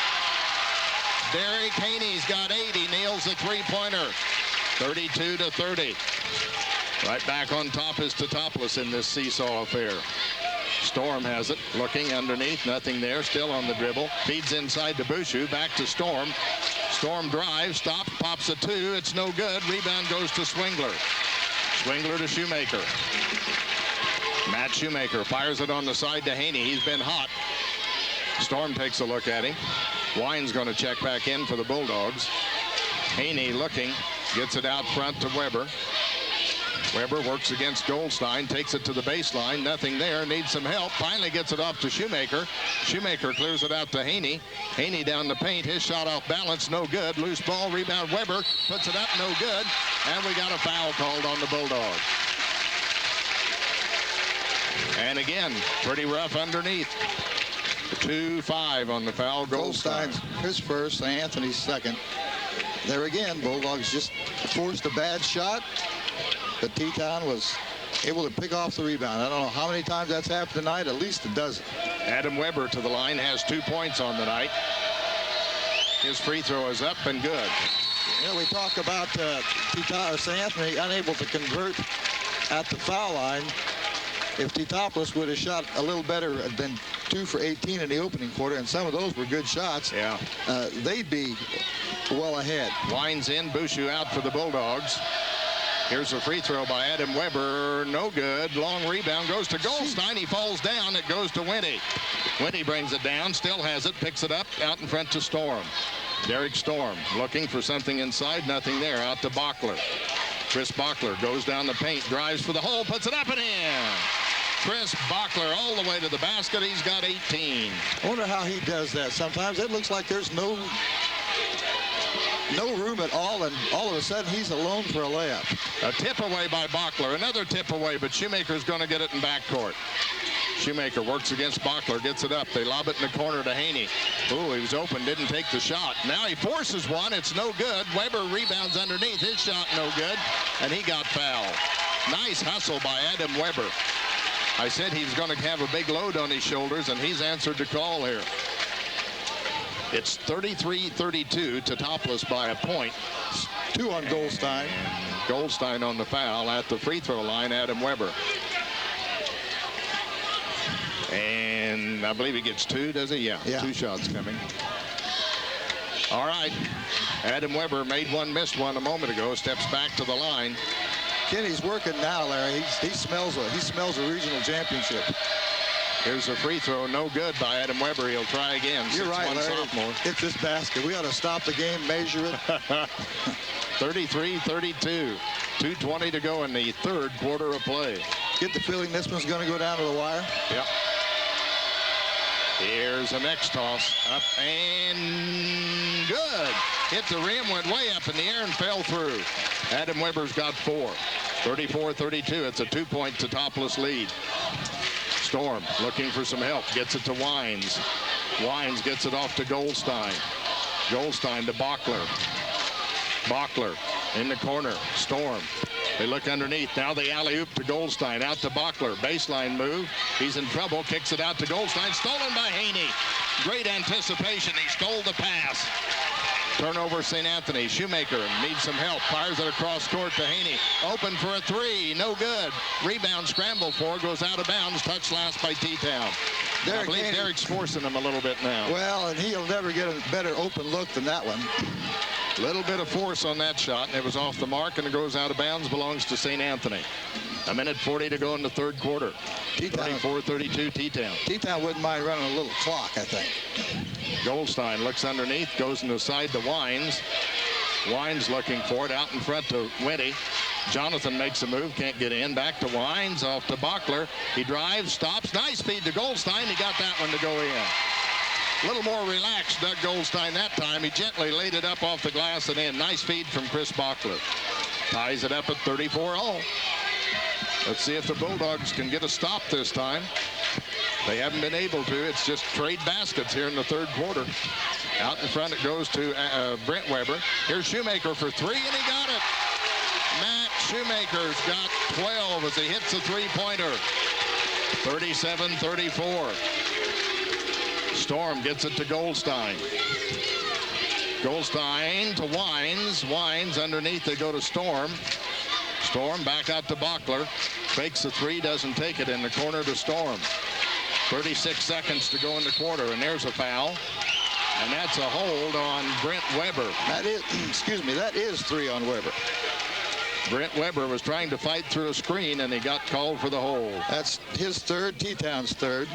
Derek Haney's got 8. He nails the 3-pointer. 32-30. Right back on top is Teutopolis in this seesaw affair. Storm has it, looking underneath, nothing there, still on the dribble. Feeds inside to Bushu, back to Storm. Storm drives, stops, pops a 2. It's no good. Rebound goes to Swingler. Swingler to Shoemaker. Matt Shoemaker fires it on the side to Haney. He's been hot. Storm takes a look at him. Wine's going to check back in for the Bulldogs. Haney looking, gets it out front to Weber. Weber works against Goldstein, takes it to the baseline. Nothing there, needs some help. Finally gets it off to Shoemaker. Shoemaker clears it out to Haney. Haney down the paint. His shot off balance, no good. Loose ball, rebound Weber. Puts it up, no good. And we got a foul called on the Bulldogs. And again, pretty rough underneath. 2-5 on the foul. Goldstein's his first, St. Anthony's second. There again, Bulldogs just forced a bad shot, but T-Town was able to pick off the rebound. I don't know how many times that's happened tonight, at least a dozen. Adam Weber to the line, has 2 points on the night. His free throw is up and good. You know, we talk about St. Anthony unable to convert at the foul line. If Teutopolis would have shot a little better than 2 for 18 in the opening quarter, and some of those were good shots, they'd be well ahead. Wines in, Bushu out for the Bulldogs. Here's a free throw by Adam Weber. No good. Long rebound goes to Goldstein. He falls down. It goes to Winty. Winty brings it down, still has it, picks it up, out in front to Storm. Derek Storm looking for something inside. Nothing there. Out to Bachler. Chris Bachler goes down the paint, drives for the hole, puts it up and in. Chris Bachler all the way to the basket. He's got 18. I wonder how he does that. Sometimes it looks like there's no room at all, and all of a sudden he's alone for a layup. A tip away by Bachler. Another tip away, but Shoemaker's going to get it in backcourt. Shoemaker works against Bachler, gets it up. They lob it in the corner to Haney. Ooh, he was open, didn't take the shot. Now he forces one. It's no good. Weber rebounds underneath. His shot no good, and he got fouled. Nice hustle by Adam Weber. I said he was going to have a big load on his shoulders, and he's answered the call here. It's 33-32, Teutopolis by a point. 2 on Goldstein. Goldstein on the foul at the free throw line, Adam Weber. And I believe he gets 2, does he? Yeah, 2 shots coming. All right. Adam Weber made one, missed one a moment ago, steps back to the line. Kenny's working now, Larry. He smells a regional championship. Here's a free throw, no good by Adam Weber. He'll try again. You're right, Larry. Sophomore. It's this basket. We ought to stop the game, measure it. 33-32. 2:20 to go in the third quarter of play. Get the feeling this one's going to go down to the wire. Yep. Here's the next toss. Up and good. Hit the rim, went way up in the air and fell through. Adam Weber's got 4. 34-32. It's a 2-point Teutopolis lead. Storm looking for some help. Gets it to Wines. Wines gets it off to Goldstein. Goldstein to Bachler. Bachler in the corner. Storm. They look underneath. Now the alley-oop to Goldstein. Out to Bachler. Baseline move. He's in trouble. Kicks it out to Goldstein. Stolen by Haney. Great anticipation. He stole the pass. Turnover, St. Anthony. Shoemaker needs some help. Fires it across court to Haney. Open for a 3. No good. Rebound scramble for. Goes out of bounds. Touch last by T-Town. I believe Derek's forcing him a little bit now. Well, and he'll never get a better open look than that one. Little bit of force on that shot, and it was off the mark, and it goes out of bounds. Belongs to St. Anthony. 1:40 to go in the third quarter. 34-32 T-Town. T-Town wouldn't mind running a little clock, I think. Goldstein looks underneath, goes inside to Wines. Wines looking for it, out in front to Winty. Jonathan makes a move, can't get in. Back to Wines, off to Bachler. He drives, stops, nice feed to Goldstein. He got that one to go in. A little more relaxed, Doug Goldstein that time. He gently laid it up off the glass and in. Nice feed from Chris Bachler. Ties it up at 34-all. Let's see if the Bulldogs can get a stop this time. They haven't been able to. It's just trade baskets here in the third quarter. Out in front it goes to Brent Weber. Here's Shoemaker for 3, and he got it. Matt Shoemaker's got 12 as he hits a three-pointer. 37-34. Storm gets it to Goldstein. Goldstein to Wines. Wines underneath. They go to Storm. Storm back out to Bachler. Fakes the 3, doesn't take it in the corner to Storm. 36 seconds to go in the quarter, and there's a foul. And that's a hold on Brent Weber. That is, that is 3 on Weber. Brent Weber was trying to fight through a screen, and he got called for the hold. That's his third, T-Town's third.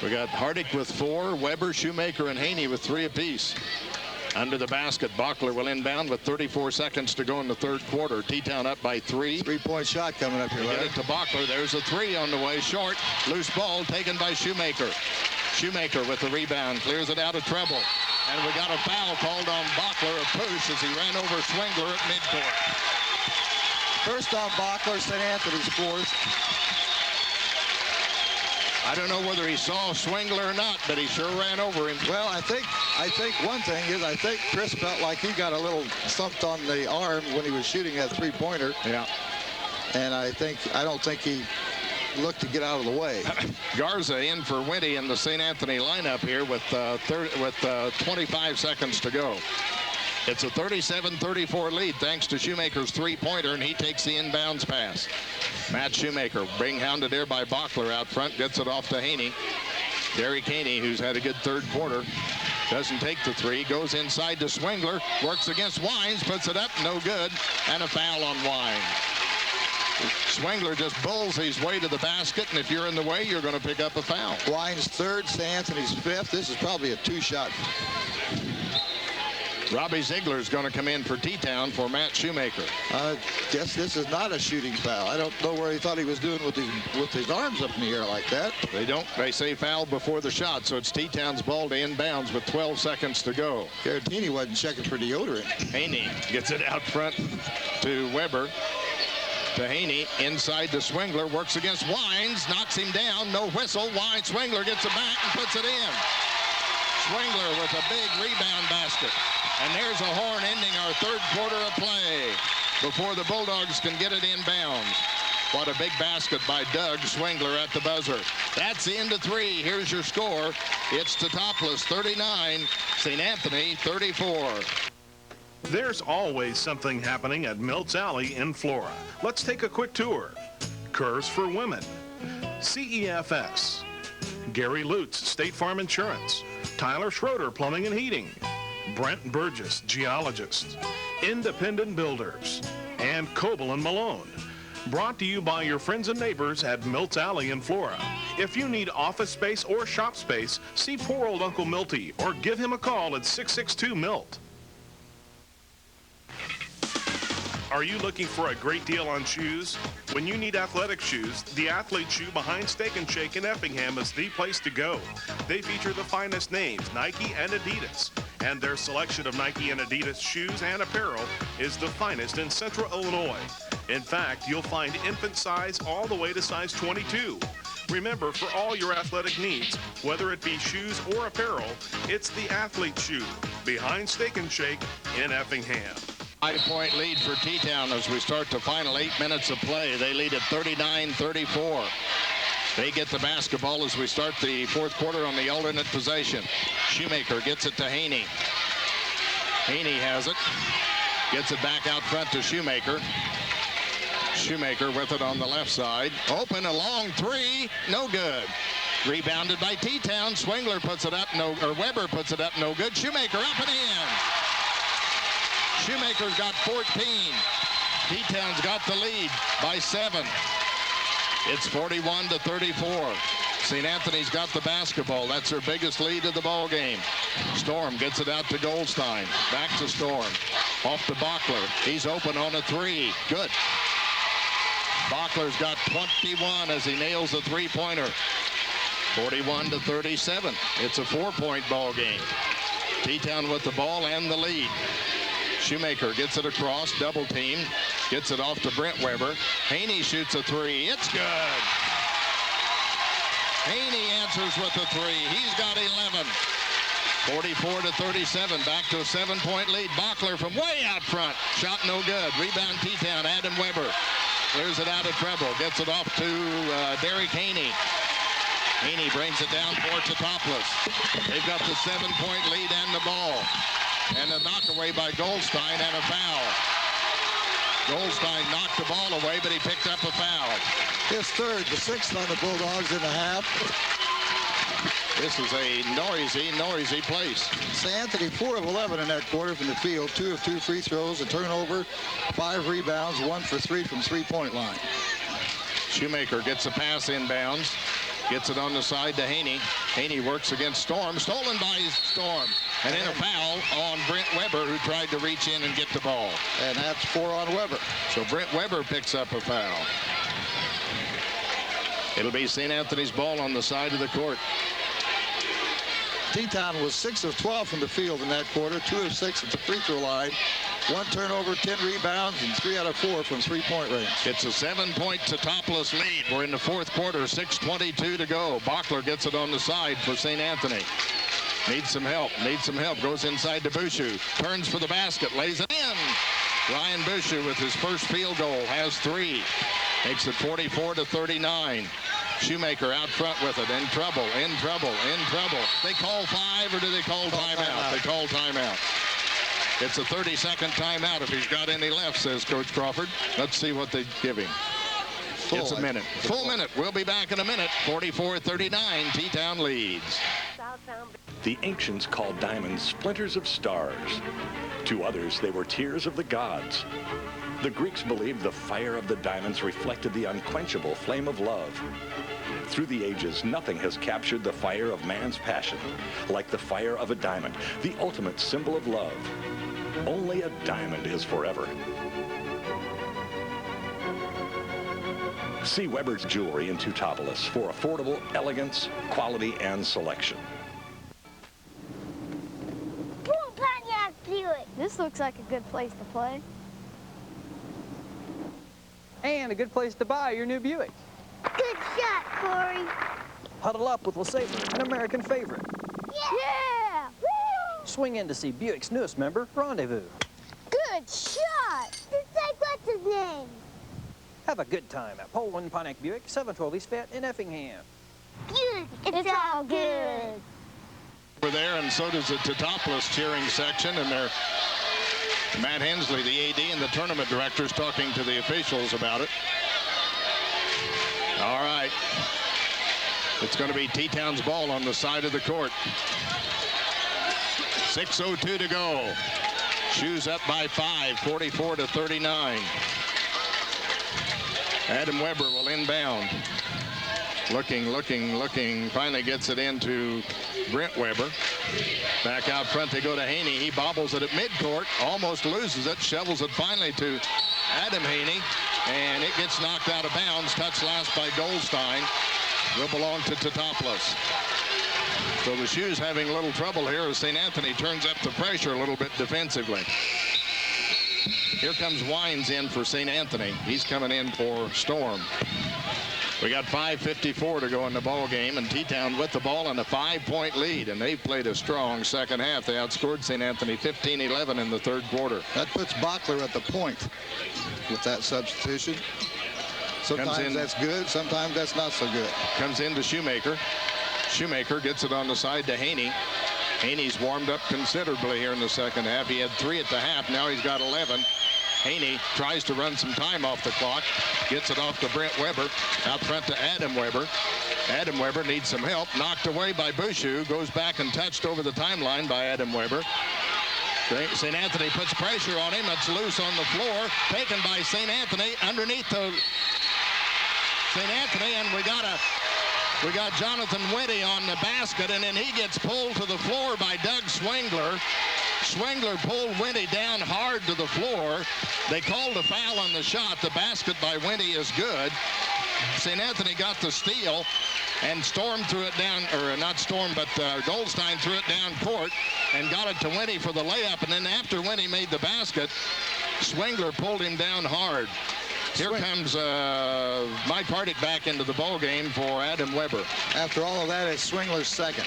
We got Hardick with 4, Weber, Shoemaker, and Haney with 3 apiece. Under the basket, Bachler will inbound with 34 seconds to go in the third quarter. T-Town up by 3. 3-point shot coming up here. Get it to Bachler. There's a 3 on the way. Short. Loose ball taken by Shoemaker. Shoemaker with the rebound. Clears it out of trouble. And we got a foul called on Bachler, a push as he ran over Swengler at midcourt. First on Bachler, St. Anthony's fourth. I don't know whether he saw Swingler or not, but he sure ran over him. Well, I think one thing is I think Chris felt like he got a little thumped on the arm when he was shooting that three-pointer. Yeah. And I don't think he looked to get out of the way. Garza in for Winty in the St. Anthony lineup here with 25 seconds to go. It's a 37-34 lead thanks to Shoemaker's three-pointer, and he takes the inbounds pass. Matt Shoemaker being hounded there by Bachler out front, gets it off to Haney. Derek Haney, who's had a good third quarter, doesn't take the three, goes inside to Swingler, works against Wines, puts it up, no good, and a foul on Wines. Swingler just bulls his way to the basket, and if you're in the way, you're going to pick up a foul. Wines third, St. Anthony's fifth. This is probably a two-shot. Robbie Ziegler is going to come in for T-Town for Matt Shoemaker. I guess this is not a shooting foul. I don't know where he thought he was doing with his arms up in the air like that. They say foul before the shot, so it's T-Town's ball to inbounds with 12 seconds to go. Garatini wasn't checking for deodorant. Haney gets it out front to Weber. To Haney, inside to Swingler, works against Wines, knocks him down, no whistle. Wines, Swingler gets it back and puts it in. Swingler with a big rebound basket. And there's a horn ending our third quarter of play before the Bulldogs can get it inbounds. What a big basket by Doug Swingler at the buzzer. That's the end of three. Here's your score. It's Teutopolis 39, St. Anthony 34. There's always something happening at Milts Alley in Flora. Let's take a quick tour. Curves for Women, CEFS, Gary Lutz, State Farm Insurance, Tyler Schroeder, Plumbing and Heating, Brent Burgess, Geologist, Independent Builders, and Coble and Malone. Brought to you by your friends and neighbors at Milts Alley in Flora. If you need office space or shop space, see poor old Uncle Milty or give him a call at 662-MILT. Are you looking for a great deal on shoes? When you need athletic shoes, the Athlete Shoe behind Steak and Shake in Effingham is the place to go. They feature the finest names, Nike and Adidas. And their selection of Nike and Adidas shoes and apparel is the finest in Central Illinois. In fact, you'll find infant size all the way to size 22. Remember, for all your athletic needs, whether it be shoes or apparel, it's the Athlete Shoe behind Steak and Shake in Effingham. 5-point lead for T-Town as we start the final 8 minutes of play. They lead at 39-34. They get the basketball as we start the fourth quarter on the alternate possession. Shoemaker gets it to Haney. Haney has it. Gets it back out front to Shoemaker. Shoemaker with it on the left side. Open, a long three. No good. Rebounded by T-Town. Swingler puts it up. Weber puts it up. No good. Shoemaker up and in. Shoemaker's got 14. T-Town's got the lead by 7. It's 41-34. St. Anthony's got the basketball. That's their biggest lead of the ball game. Storm gets it out to Goldstein. Back to Storm. Off to Bachler. He's open on a three. Good. Bachler's got 21 as he nails the three-pointer. 41-37. It's a 4-point ball game. T-Town with the ball and the lead. Shoemaker gets it across, double team, gets it off to Brent Weber. Haney shoots a three. It's good. Haney answers with a three. He's got 11. 44-37. Back to a 7-point lead. Bachler from way out front. Shot no good. Rebound T-Town. Adam Weber clears it out of trouble. Gets it off to Derek Haney. Haney brings it down for Teutopolis. They've got the 7-point lead and the ball. And a knockaway by Goldstein and a foul. Goldstein knocked the ball away, but he picked up a foul. His third, the 6th on the Bulldogs in the half. This is a noisy place. St. Anthony 4 of 11 in that quarter from the field. 2 of 2 free throws, a turnover, 5 rebounds, 1 for 3 from three-point line. Shoemaker gets a pass inbounds. Gets it on the side to Haney. Haney works against Storm. Stolen by Storm. And then a foul on Brent Weber, who tried to reach in and get the ball. And that's 4 on Weber. So Brent Weber picks up a foul. It'll be St. Anthony's ball on the side of the court. T-Town was 6 of 12 from the field in that quarter, 2 of 6 at the free throw line. 1 turnover, 10 rebounds, and 3 out of 4 from three-point range. It's a 7-point Teutopolis lead. We're in the fourth quarter, 6:22 to go. Bachler gets it on the side for St. Anthony. Needs some help. Goes inside to Bouchou. Turns for the basket. Lays it in. Ryan Bouchou with his first field goal. Has 3. Makes it 44-39. Shoemaker out front with it. In trouble. They call 5 or do they call timeout? They call timeout. It's a 30-second timeout if he's got any left, says Coach Crawford. Let's see what they give him. It's a minute. Full minute. We'll be back in a minute. 44-39. T-Town leads. The ancients called diamonds splinters of stars. To others, they were tears of the gods. The Greeks believed the fire of the diamonds reflected the unquenchable flame of love. Through the ages, nothing has captured the fire of man's passion like the fire of a diamond, the ultimate symbol of love. Only a diamond is forever. See Weber's Jewelry in Teutopolis for affordable elegance, quality, and selection. Pontiac Buick. This looks like a good place to play. And a good place to buy your new Buick. Good shot, Corey. Huddle up with LeSabre, an American favorite. Yeah! Woo! Swing in to see Buick's newest member, Rendezvous. Good shot! Just like what's his name? Have a good time at Pole 1 Pontiac Buick, 712 East Fayette in Effingham. Buick, it's all good. We're there, and so does the Teutopolis cheering section, and they're Matt Hensley, the AD, and the tournament directors talking to the officials about it. All right. It's going to be T-Town's ball on the side of the court. 6:02 to go. Shoes up by 5, 44-39. Adam Weber will inbound. Looking. Finally gets it into Brent Weber. Back out front they go to Haney. He bobbles it at midcourt. Almost loses it. Shovels it finally to Adam Haney. And it gets knocked out of bounds. Touched last by Goldstein. Will belong to Teutopolis. So the Shoes having a little trouble here as St. Anthony turns up the pressure a little bit defensively. Here comes Wines in for St. Anthony. He's coming in for Storm. We got 5:54 to go in the ball game, and T-Town with the ball in a 5-point lead, and they've played a strong second half. They outscored St. Anthony 15-11 in the third quarter. That puts Bachler at the point with that substitution. Sometimes that's good, sometimes that's not so good. Comes into Shoemaker. Shoemaker gets it on the side to Haney. Haney's warmed up considerably here in the second half. He had 3 at the half. Now he's got 11. Haney tries to run some time off the clock. Gets it off to Brent Weber. Out front to Adam Weber. Adam Weber needs some help. Knocked away by Bouchou. Goes back and touched over the timeline by Adam Weber. St. Anthony puts pressure on him. It's loose on the floor. Taken by St. Anthony underneath the St. Anthony, and we got Jonathan Witte on the basket, and then he gets pulled to the floor by Doug Swengler. Swengler pulled Witte down hard to the floor. They called a foul on the shot. The basket by Witte is good. St. Anthony got the steal, and Storm threw it down, or not Storm, but Goldstein threw it down court and got it to Witte for the layup. And then after Witte made the basket, Swengler pulled him down hard. Here comes Mike Hardick back into the ball game for Adam Weber. After all of that, it's Swengler's second.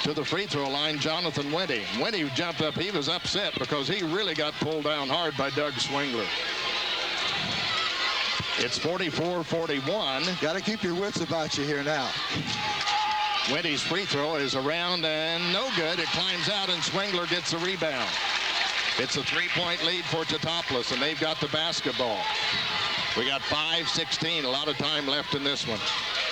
To the free throw line, Jonathan Witte. Witte jumped up. He was upset because he really got pulled down hard by Doug Swengler. It's 44-41. Got to keep your wits about you here now. Witte's free throw is around and no good. It climbs out and Swengler gets the rebound. It's a 3-point lead for Teutopolis, and they've got the basketball. We got 5:16, a lot of time left in this one.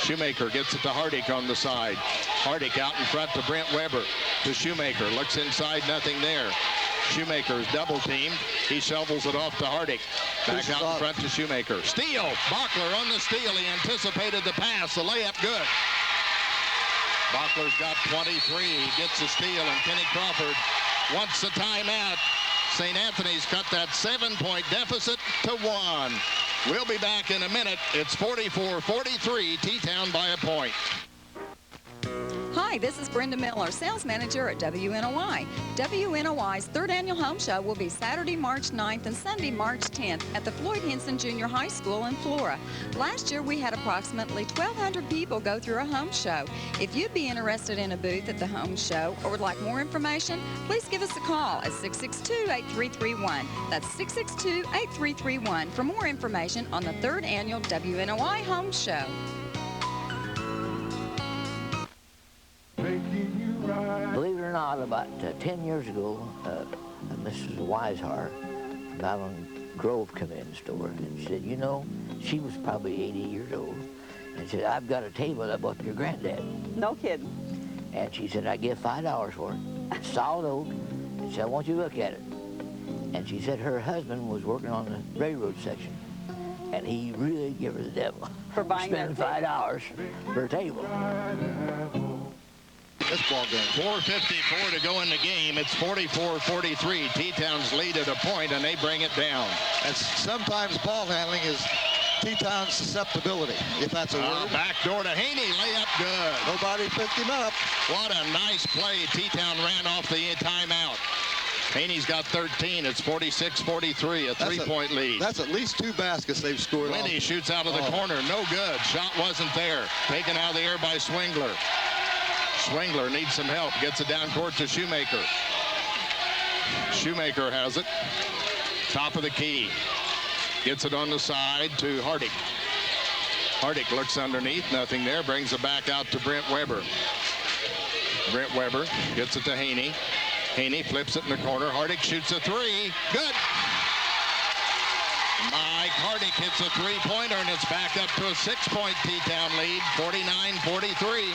Shoemaker gets it to Hardick on the side. Hardick out in front to Brent Weber. To Shoemaker, looks inside, nothing there. Shoemaker is double teamed. He shovels it off to Hardick. Back out in front to Shoemaker. Steal, Bachler on the steal. He anticipated the pass, the layup good. Bachler's got 23. He gets the steal, and Kenny Crawford wants the timeout. St. Anthony's cut that 7-point deficit to 1. We'll be back in a minute. It's 44-43, T-Town by a point. Hi, Hi, this is Brenda Miller, sales manager at WNOI. WNOI's third annual home show will be Saturday, March 9th and Sunday, March 10th at the Floyd Henson Junior High School in Flora. Last year, we had approximately 1,200 people go through a home show. If you'd be interested in a booth at the home show or would like more information, please give us a call at 662-8331. That's 662-8331 for more information on the third annual WNOI Home Show. Believe it or not, about 10 years ago, Mrs. Weishauer from Island Grove come in the store and said, you know, she was probably 80 years old, and said, I've got a table that I bought your granddad. No kidding. And she said, I give $5 for it. Solid oak. And said, I want you to look at it. And she said her husband was working on the railroad section, and he really gave her the devil. For buying spending $5 for a table. This ball game. 4:54 to go in the game. It's 44-43. T-Town's lead at a point, and they bring it down. And sometimes ball handling is T-Town's susceptibility, if that's a word. Back door to Haney. Layup good. Nobody picked him up. What a nice play. T-Town ran off the timeout. Haney's got 13. It's 46-43, a three-point lead. That's at least 2 baskets they've scored. Winnie shoots out of the corner. No good. Shot wasn't there. Taken out of the air by Swingler. Swingler needs some help. Gets it down court to Shoemaker. Shoemaker has it. Top of the key. Gets it on the side to Hardick. Hardick looks underneath. Nothing there. Brings it back out to Brent Weber. Brent Weber gets it to Haney. Haney flips it in the corner. Hardick shoots a three. Good. Mike Hardick hits a three-pointer, and it's back up to a 6-point T-Town lead, 49-43.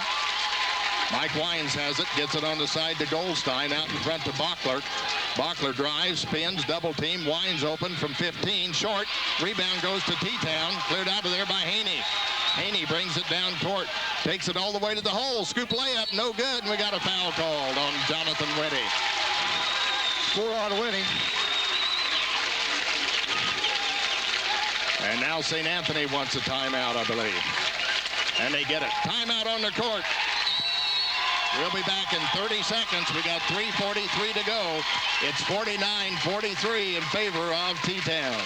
Mike Wines has it, gets it on the side to Goldstein, out in front to Bachler. Bachler drives, spins, double team. Wines open from 15, short. Rebound goes to T-Town, cleared out of there by Haney. Haney brings it down court, takes it all the way to the hole. Scoop layup, no good, and we got a foul called on Jonathan Whitty. 4 on Winnie. And now St. Anthony wants a timeout, I believe. And they get it. Timeout on the court. We'll be back in 30 seconds. We got 3:43 to go. It's 49-43 in favor of T-Town.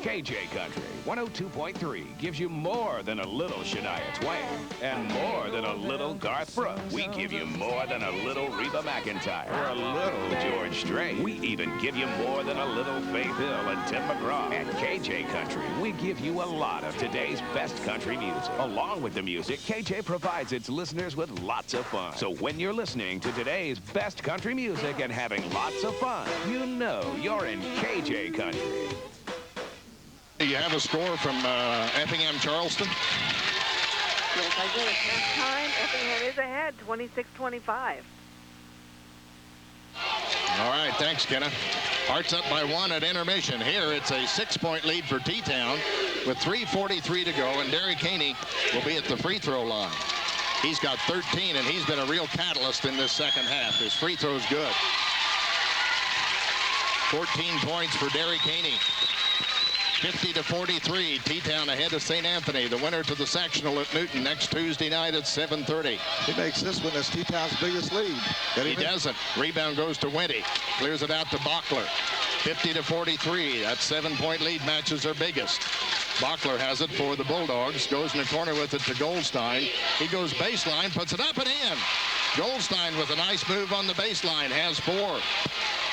KJ Country 102.3 gives you more than a little Shania Twain and more than a little Garth Brooks. We give you more than a little Reba McEntire or a little George Strait. We even give you more than a little Faith Hill and Tim McGraw. At KJ Country, we give you a lot of today's best country music. Along with the music, KJ provides its listeners with lots of fun. So when you're listening to today's best country music and having lots of fun, you know you're in KJ Country. You have a score from Effingham Charleston? Yes, I do. At halftime, Effingham is ahead, 26-25. All right, thanks, Kenna. Hearts up by 1 at intermission. Here, it's a 6-point lead for T-Town with 3:43 to go, and Derek Haney will be at the free throw line. He's got 13, and he's been a real catalyst in this second half. His free throw's good. 14 points for Derek Haney. 50-43, T-Town ahead of St. Anthony. The winner to the sectional at Newton next Tuesday night at 7:30. He makes this one as T-Town's biggest lead. He doesn't. Rebound goes to Winty. Clears it out to Bachler. 50-43. That 7-point lead matches their biggest. Bachler has it for the Bulldogs. Goes in the corner with it to Goldstein. He goes baseline, puts it up and in. Goldstein with a nice move on the baseline. Has 4.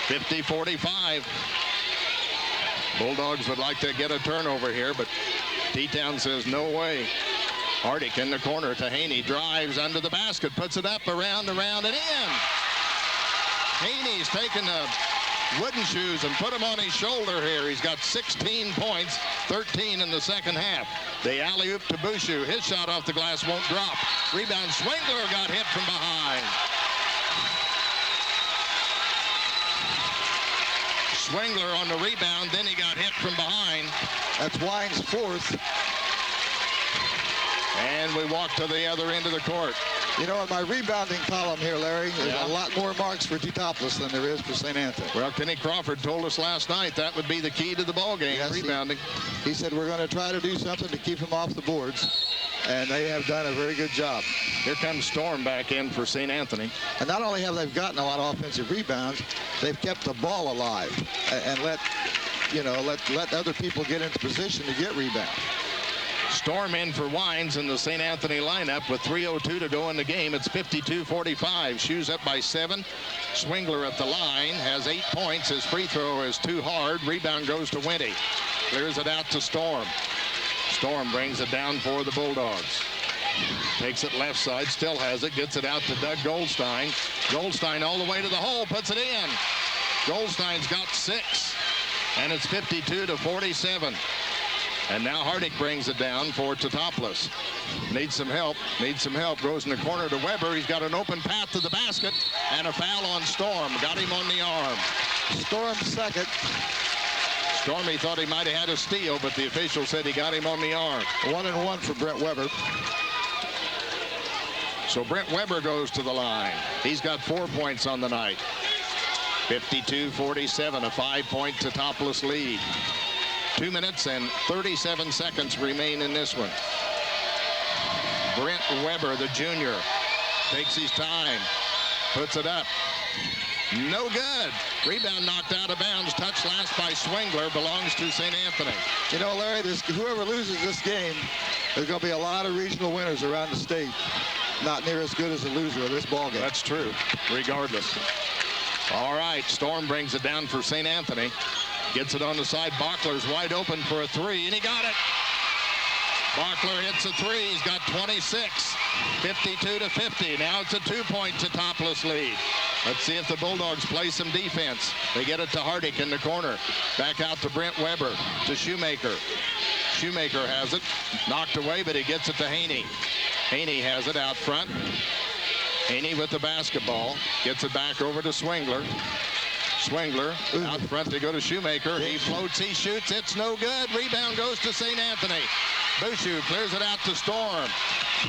50-45. Bulldogs would like to get a turnover here, but T-Town says no way. Hardick in the corner to Haney. Drives under the basket. Puts it up, around, and in. Haney's taken the wooden shoes and put them on his shoulder here. He's got 16 points, 13 in the second half. The alley-oop to Bushu. His shot off the glass won't drop. Rebound, Swingler got hit from behind. Swingler on the rebound, then he got hit from behind. That's Wines' 4th. And we walk to the other end of the court. You know, in my rebounding column here, Larry, there's a lot more marks for T-Topless than there is for St. Anthony. Well, Kenny Crawford told us last night that would be the key to the ball game, rebounding. He said we're going to try to do something to keep him off the boards. and they have done a very good job. Here comes Storm back in for St. Anthony. And not only have they gotten a lot of offensive rebounds, they've kept the ball alive and let other people get into position to get rebounds. Storm in for Wines in the St. Anthony lineup with 3:02 to go in the game. It's 52-45. Shoes up by 7. Swingler at the line has 8 points. His free throw is too hard. Rebound goes to Winty. Clears it out to Storm. Storm brings it down for the Bulldogs. Takes it left side, still has it, gets it out to Doug Goldstein. Goldstein all the way to the hole, puts it in. Goldstein's got 6, and it's 52-47. And now Hardick brings it down for Totopoulos. Needs some help, goes in the corner to Weber. He's got an open path to the basket, and a foul on Storm. Got him on the arm. Storm second. Stormy thought he might have had a steal, but the official said he got him on the arm. 1-and-1 for Brent Weber. So Brent Weber goes to the line. He's got 4 points on the night. 52-47, a 5-point Totopoulos lead. 2 minutes and 37 seconds remain in this one. Brent Weber, the junior, takes his time, puts it up. No good. Rebound knocked out of bounds. Touch last by Swingler. Belongs to St. Anthony. You know, Larry, whoever loses this game, there's going to be a lot of regional winners around the state. Not near as good as the loser of this ball game. That's true, regardless. All right, Storm brings it down for St. Anthony. Gets it on the side. Bachler's wide open for a 3, and he got it. Bachler hits a 3. He's got 26. 52-50. Now it's a 2-point Totopoulos lead. Let's see if the Bulldogs play some defense. They get it to Hardick in the corner. Back out to Brent Weber, to Shoemaker. Shoemaker has it. Knocked away, but he gets it to Haney. Haney has it out front. Haney with the basketball. Gets it back over to Swingler. Swingler out front to go to Shoemaker. He floats, he shoots. It's no good. Rebound goes to St. Anthony. Bouchou clears it out to Storm.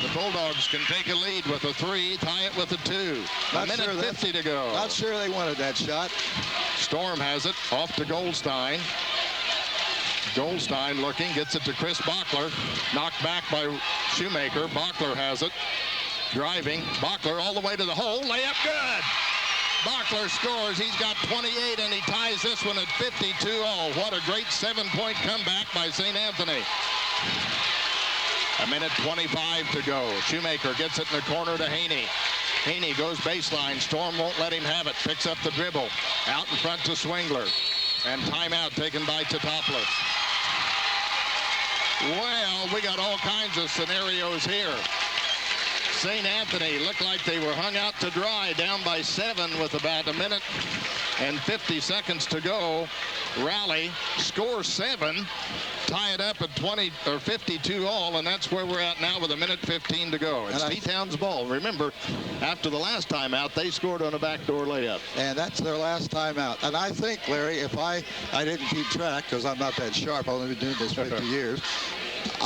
The Bulldogs can take a lead with a 3, tie it with a 2. A minute 50 to go. Not sure they wanted that shot. Storm has it off to Goldstein. Goldstein looking, gets it to Chris Bachler. Knocked back by Shoemaker. Bachler has it. Driving. Bachler all the way to the hole. Layup good. Bachler scores. He's got 28, and he ties this one at 52-all. What a great 7-point comeback by St. Anthony. A minute 25 to go. Shoemaker gets it in the corner to Haney. Haney goes baseline. Storm won't let him have it. Picks up the dribble. Out in front to Swingler. And timeout taken by Totopoulos. Well, we got all kinds of scenarios here. St. Anthony looked like they were hung out to dry, down by 7 with about a minute and 50 seconds to go. Rally, score 7, tie it up at 20 or 52-all, and that's where we're at now with a minute 15 to go. It's T-Town's ball. Remember, after the last timeout, they scored on a backdoor layup. And that's their last timeout. And I think, Larry, if I didn't keep track, because I'm not that sharp, I've only been doing this 50 years.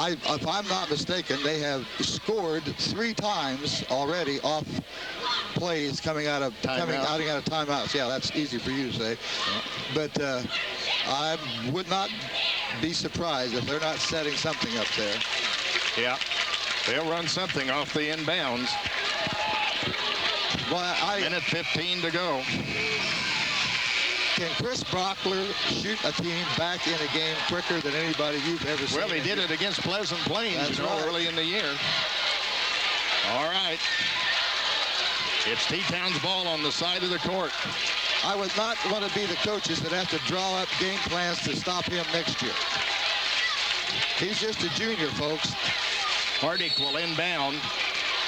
If I'm not mistaken, they have scored 3 times already off plays coming out of timeouts. Yeah, that's easy for you to say. But I would not be surprised if they're not setting something up there. Yeah, they'll run something off the inbounds. Well, minute 15 to go. Can Chris Bachler shoot a team back in a game quicker than anybody you've ever seen? Well, he did it against Pleasant Plains early in the year. All right. It's T-Town's ball on the side of the court. I would not want to be the coaches that have to draw up game plans to stop him next year. He's just a junior, folks. Hardick will inbound.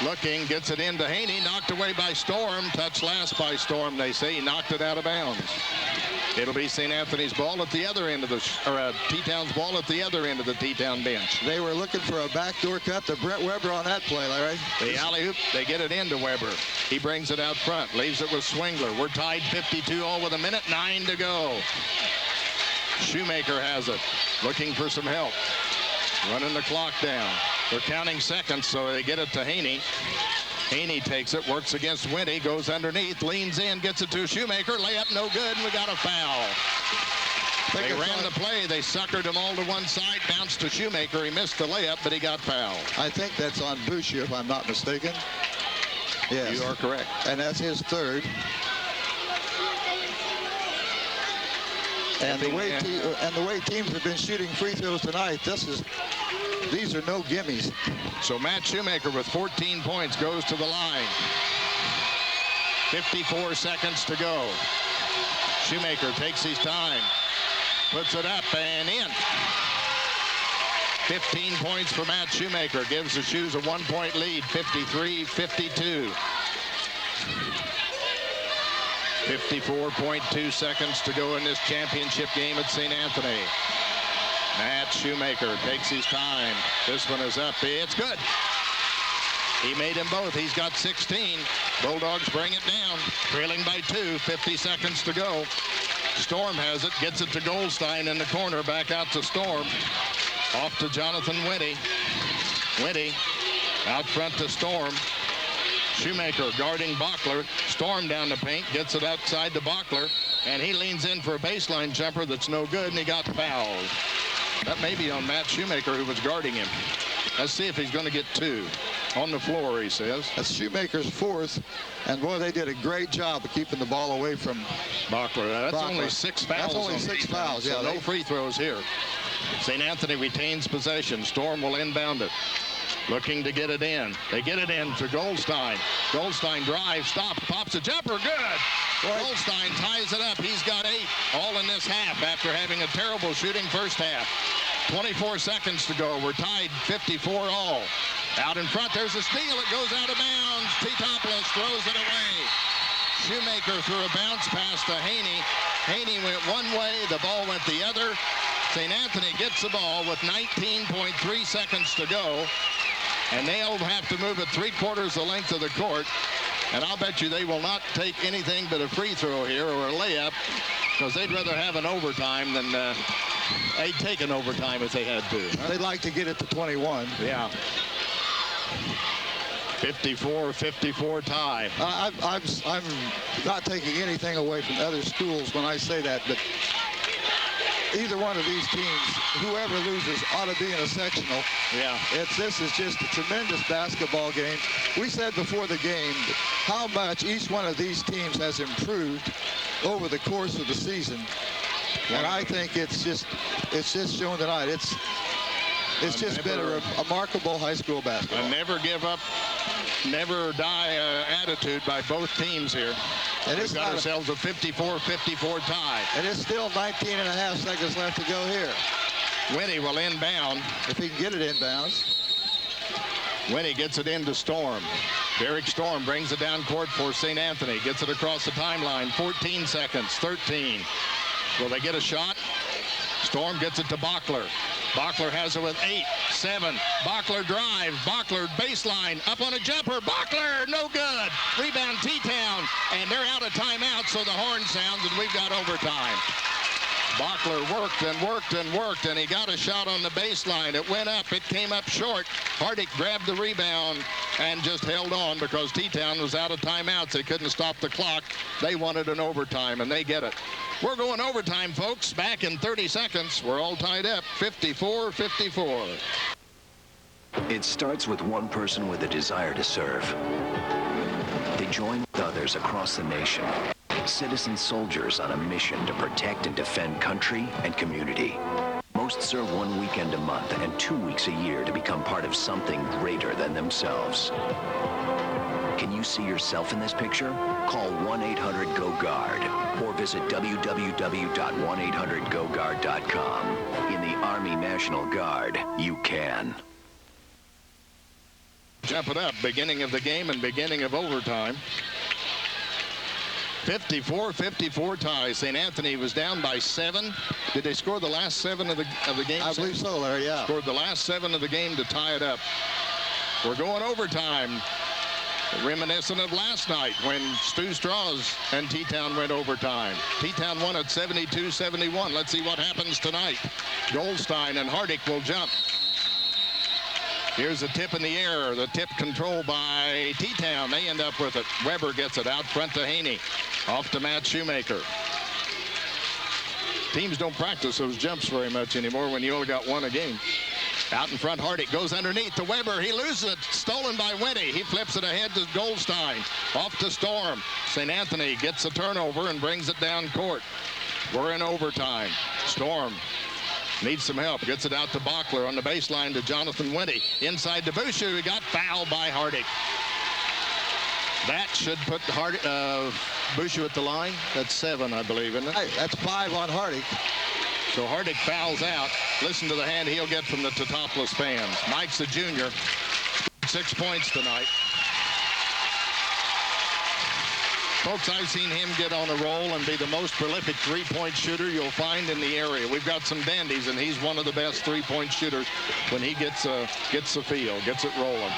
Looking, gets it into Haney, knocked away by Storm. Touch last by Storm, they say. He knocked it out of bounds. It'll be St. Anthony's ball at the other end of the, T-Town's ball at the other end of the T-Town bench. They were looking for a backdoor cut to Brent Weber on that play, Larry. The alley-oop, they get it into Weber. He brings it out front, leaves it with Swingler. We're tied 52-all with a minute 9 to go. Shoemaker has it, looking for some help. Running the clock down. They're counting seconds, so they get it to Haney. Haney takes it, works against Winty, goes underneath, leans in, gets it to Shoemaker. Layup no good, and we got a foul. They ran the play. They suckered him all to one side, bounced to Shoemaker. He missed the layup, but he got fouled. I think that's on Boucher, if I'm not mistaken. Yes. You are correct. And that's his third. And the way teams have been shooting free throws tonight, these are no gimmies. So Matt Shoemaker with 14 points goes to the line. 54 seconds to go. Shoemaker takes his time, puts it up and in. 15 points for Matt Shoemaker, gives the Shoes a 1-point lead, 53-52. 54.2 seconds to go in this championship game at St. Anthony. Matt Shoemaker takes his time. This one is up. It's good. He made them both. He's got 16. Bulldogs bring it down, trailing by 2. 50 seconds to go. Storm has it, gets it to Goldstein in the corner. Back out to Storm. Off to Jonathan Winty. Winty out front to Storm. Shoemaker guarding Bachler. Storm down the paint, gets it outside to Bachler, and he leans in for a baseline jumper that's no good, and he got fouled. That may be on Matt Shoemaker, who was guarding him. Let's see if he's going to get 2. On the floor, he says. That's Shoemaker's 4th, and boy, they did a great job of keeping the ball away from Bachler. That's Bachler. only 6 fouls. That's only 6 fouls, yeah. So no free throws here. St. Anthony retains possession. Storm will inbound it. Looking to get it in. They get it in to Goldstein. Goldstein drives, stops, pops a jumper, good. Goldstein ties it up. He's got 8 all in this half after having a terrible shooting first half. 24 seconds to go. We're tied 54 all. Out in front, there's a steal. It goes out of bounds. Titopoulos throws it away. Shoemaker threw a bounce pass to Haney. Haney went one way, the ball went the other. St. Anthony gets the ball with 19.3 seconds to go. And they'll have to move it 3/4 the length of the court. And I'll bet you they will not take anything but a free throw here or a layup, because they'd rather have an overtime than they'd take an overtime if they had to. They'd like to get it to 21. Yeah. 54-54 tie. I'm not taking anything away from other schools when I say that, but either one of these teams, whoever loses, ought to be in a sectional. Yeah. This is just a tremendous basketball game. We said before the game how much each one of these teams has improved over the course of the season. And I think it's just shown tonight. It's just been a remarkable high school basketball. A never give up, never die attitude by both teams here. And we've got ourselves a 54-54 tie. And it's still 19.5 seconds left to go here. Winnie will inbound. If he can get it inbounds. Winnie gets it into Storm. Derek Storm brings it down court for St. Anthony. Gets it across the timeline. 14 seconds, 13. Will they get a shot? Storm gets it to Bachler. Bachler has it with 8, 7. Bachler drives. Bachler baseline. Up on a jumper. Bachler, no good. Rebound T-Town. And they're out of timeout, so the horn sounds, and we've got overtime. Bachler worked and worked and worked, and he got a shot on the baseline. It went up. It came up short. Hardick grabbed the rebound and just held on because T-Town was out of timeouts. They couldn't stop the clock. They wanted an overtime, and they get it. We're going overtime, folks. Back in 30 seconds. We're all tied up, 54-54. It starts with one person with a desire to serve. They join with others across the nation. Citizen soldiers on a mission to protect and defend country and community. Most serve 1 weekend a month and 2 weeks a year to become part of something greater than themselves. Can you see yourself in this picture? Call 1-800-GO-GUARD or visit www.1800goguard.com. In the Army National Guard, you can. Jump it up, beginning of the game and beginning of overtime. 54-54 tie. St. Anthony was down by 7. Did they score the last 7 of the game? I believe so, Larry, yeah. Scored the last 7 of the game to tie it up. We're going overtime. Reminiscent of last night when Stu Strauss and T-Town went overtime. T-Town won at 72-71. Let's see what happens tonight. Goldstein and Hardick will jump. Here's a tip in the air. The tip controlled by T-Town. They end up with it. Weber gets it out front to Haney. Off to Matt Shoemaker. Teams don't practice those jumps very much anymore when you only got one a game. Out in front, Hardick goes underneath to Weber. He loses it. Stolen by Winnie. He flips it ahead to Goldstein. Off to Storm. St. Anthony gets a turnover and brings it down court. We're in overtime. Storm needs some help. Gets it out to Bachler on the baseline to Jonathan Winnie. Inside to Boucher. He got fouled by Hardick. That should put Boucher at the line. That's 7, I believe, isn't it? Hey, that's 5 on Hardick. So Hardick fouls out. Listen to the hand he'll get from the Totopolis fans. Mike's a junior. 6 points tonight. Folks, I've seen him get on a roll and be the most prolific three-point shooter you'll find in the area. We've got some dandies, and he's one of the best three-point shooters when he gets the feel, gets it rolling.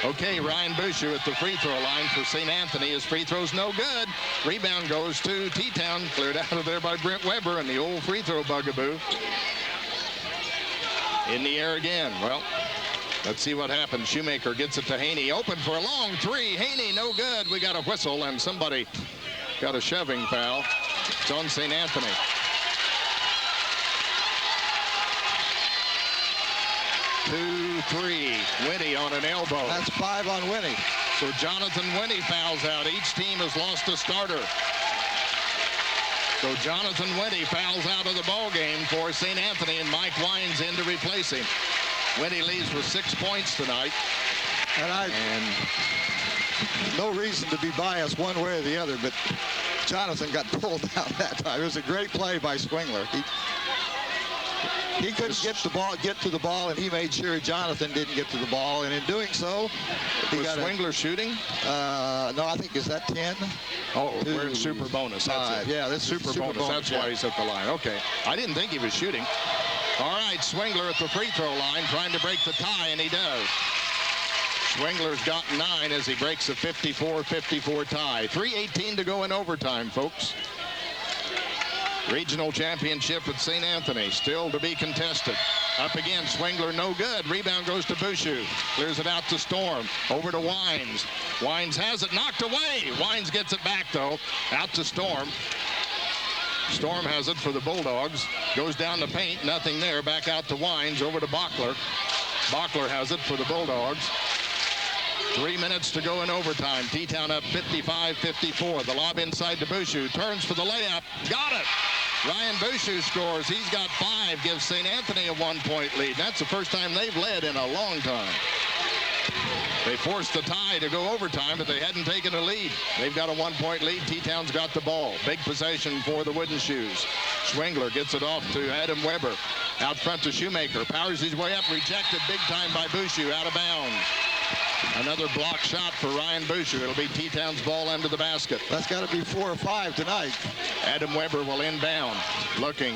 Okay, Ryan Boucher at the free throw line for St. Anthony. His free throw's no good. Rebound goes to T-Town. Cleared out of there by Brent Weber and the old free throw bugaboo. In the air again. Well, let's see what happens. Shoemaker gets it to Haney. Open for a long three. Haney, no good. We got a whistle, and somebody got a shoving foul. It's on St. Anthony. Two, three. Winnie on an elbow. That's 5 on Winnie. So Jonathan Winnie fouls out. Each team has lost a starter. So Jonathan Winnie fouls out of the ball game for St. Anthony, and Mike Wines in to replace him. Winnie leads with 6 points tonight. And no reason to be biased one way or the other, but Jonathan got pulled down that time. It was a great play by Swingler. He couldn't get to the ball, and he made sure Jonathan didn't get to the ball. And in doing so, he was got Swingler shooting? No, I think, is that 10? Oh, we're in super bonus. That's it. Yeah, that's super bonus. That's why he's at the line. Okay. I didn't think he was shooting. All right, Swingler at the free throw line trying to break the tie, and he does. Swingler's got 9 as he breaks a 54-54 tie. 3:18 to go in overtime, folks. Regional championship at St. Anthony, still to be contested. Up again, Swingler, no good. Rebound goes to Boucher. Clears it out to Storm. Over to Wines. Wines has it knocked away. Wines gets it back, though. Out to Storm. Storm has it for the Bulldogs. Goes down the paint, nothing there. Back out to Wines, over to Bachler. Bachler has it for the Bulldogs. 3 minutes to go in overtime. T-Town up 55-54. The lob inside to Boucher. Turns for the layup. Got it. Ryan Boucher scores. He's got 5. Gives St. Anthony a 1-point lead. That's the first time they've led in a long time. They forced the tie to go overtime, but they hadn't taken a lead. They've got a 1-point lead. T-Town's got the ball. Big possession for the Wooden Shoes. Swingler gets it off to Adam Weber. Out front to Shoemaker. Powers his way up. Rejected big time by Boucher. Out of bounds. Another block shot for Ryan Boucher. It'll be T-Town's ball under the basket. That's got to be 4 or 5 tonight. Adam Weber will inbound. Looking.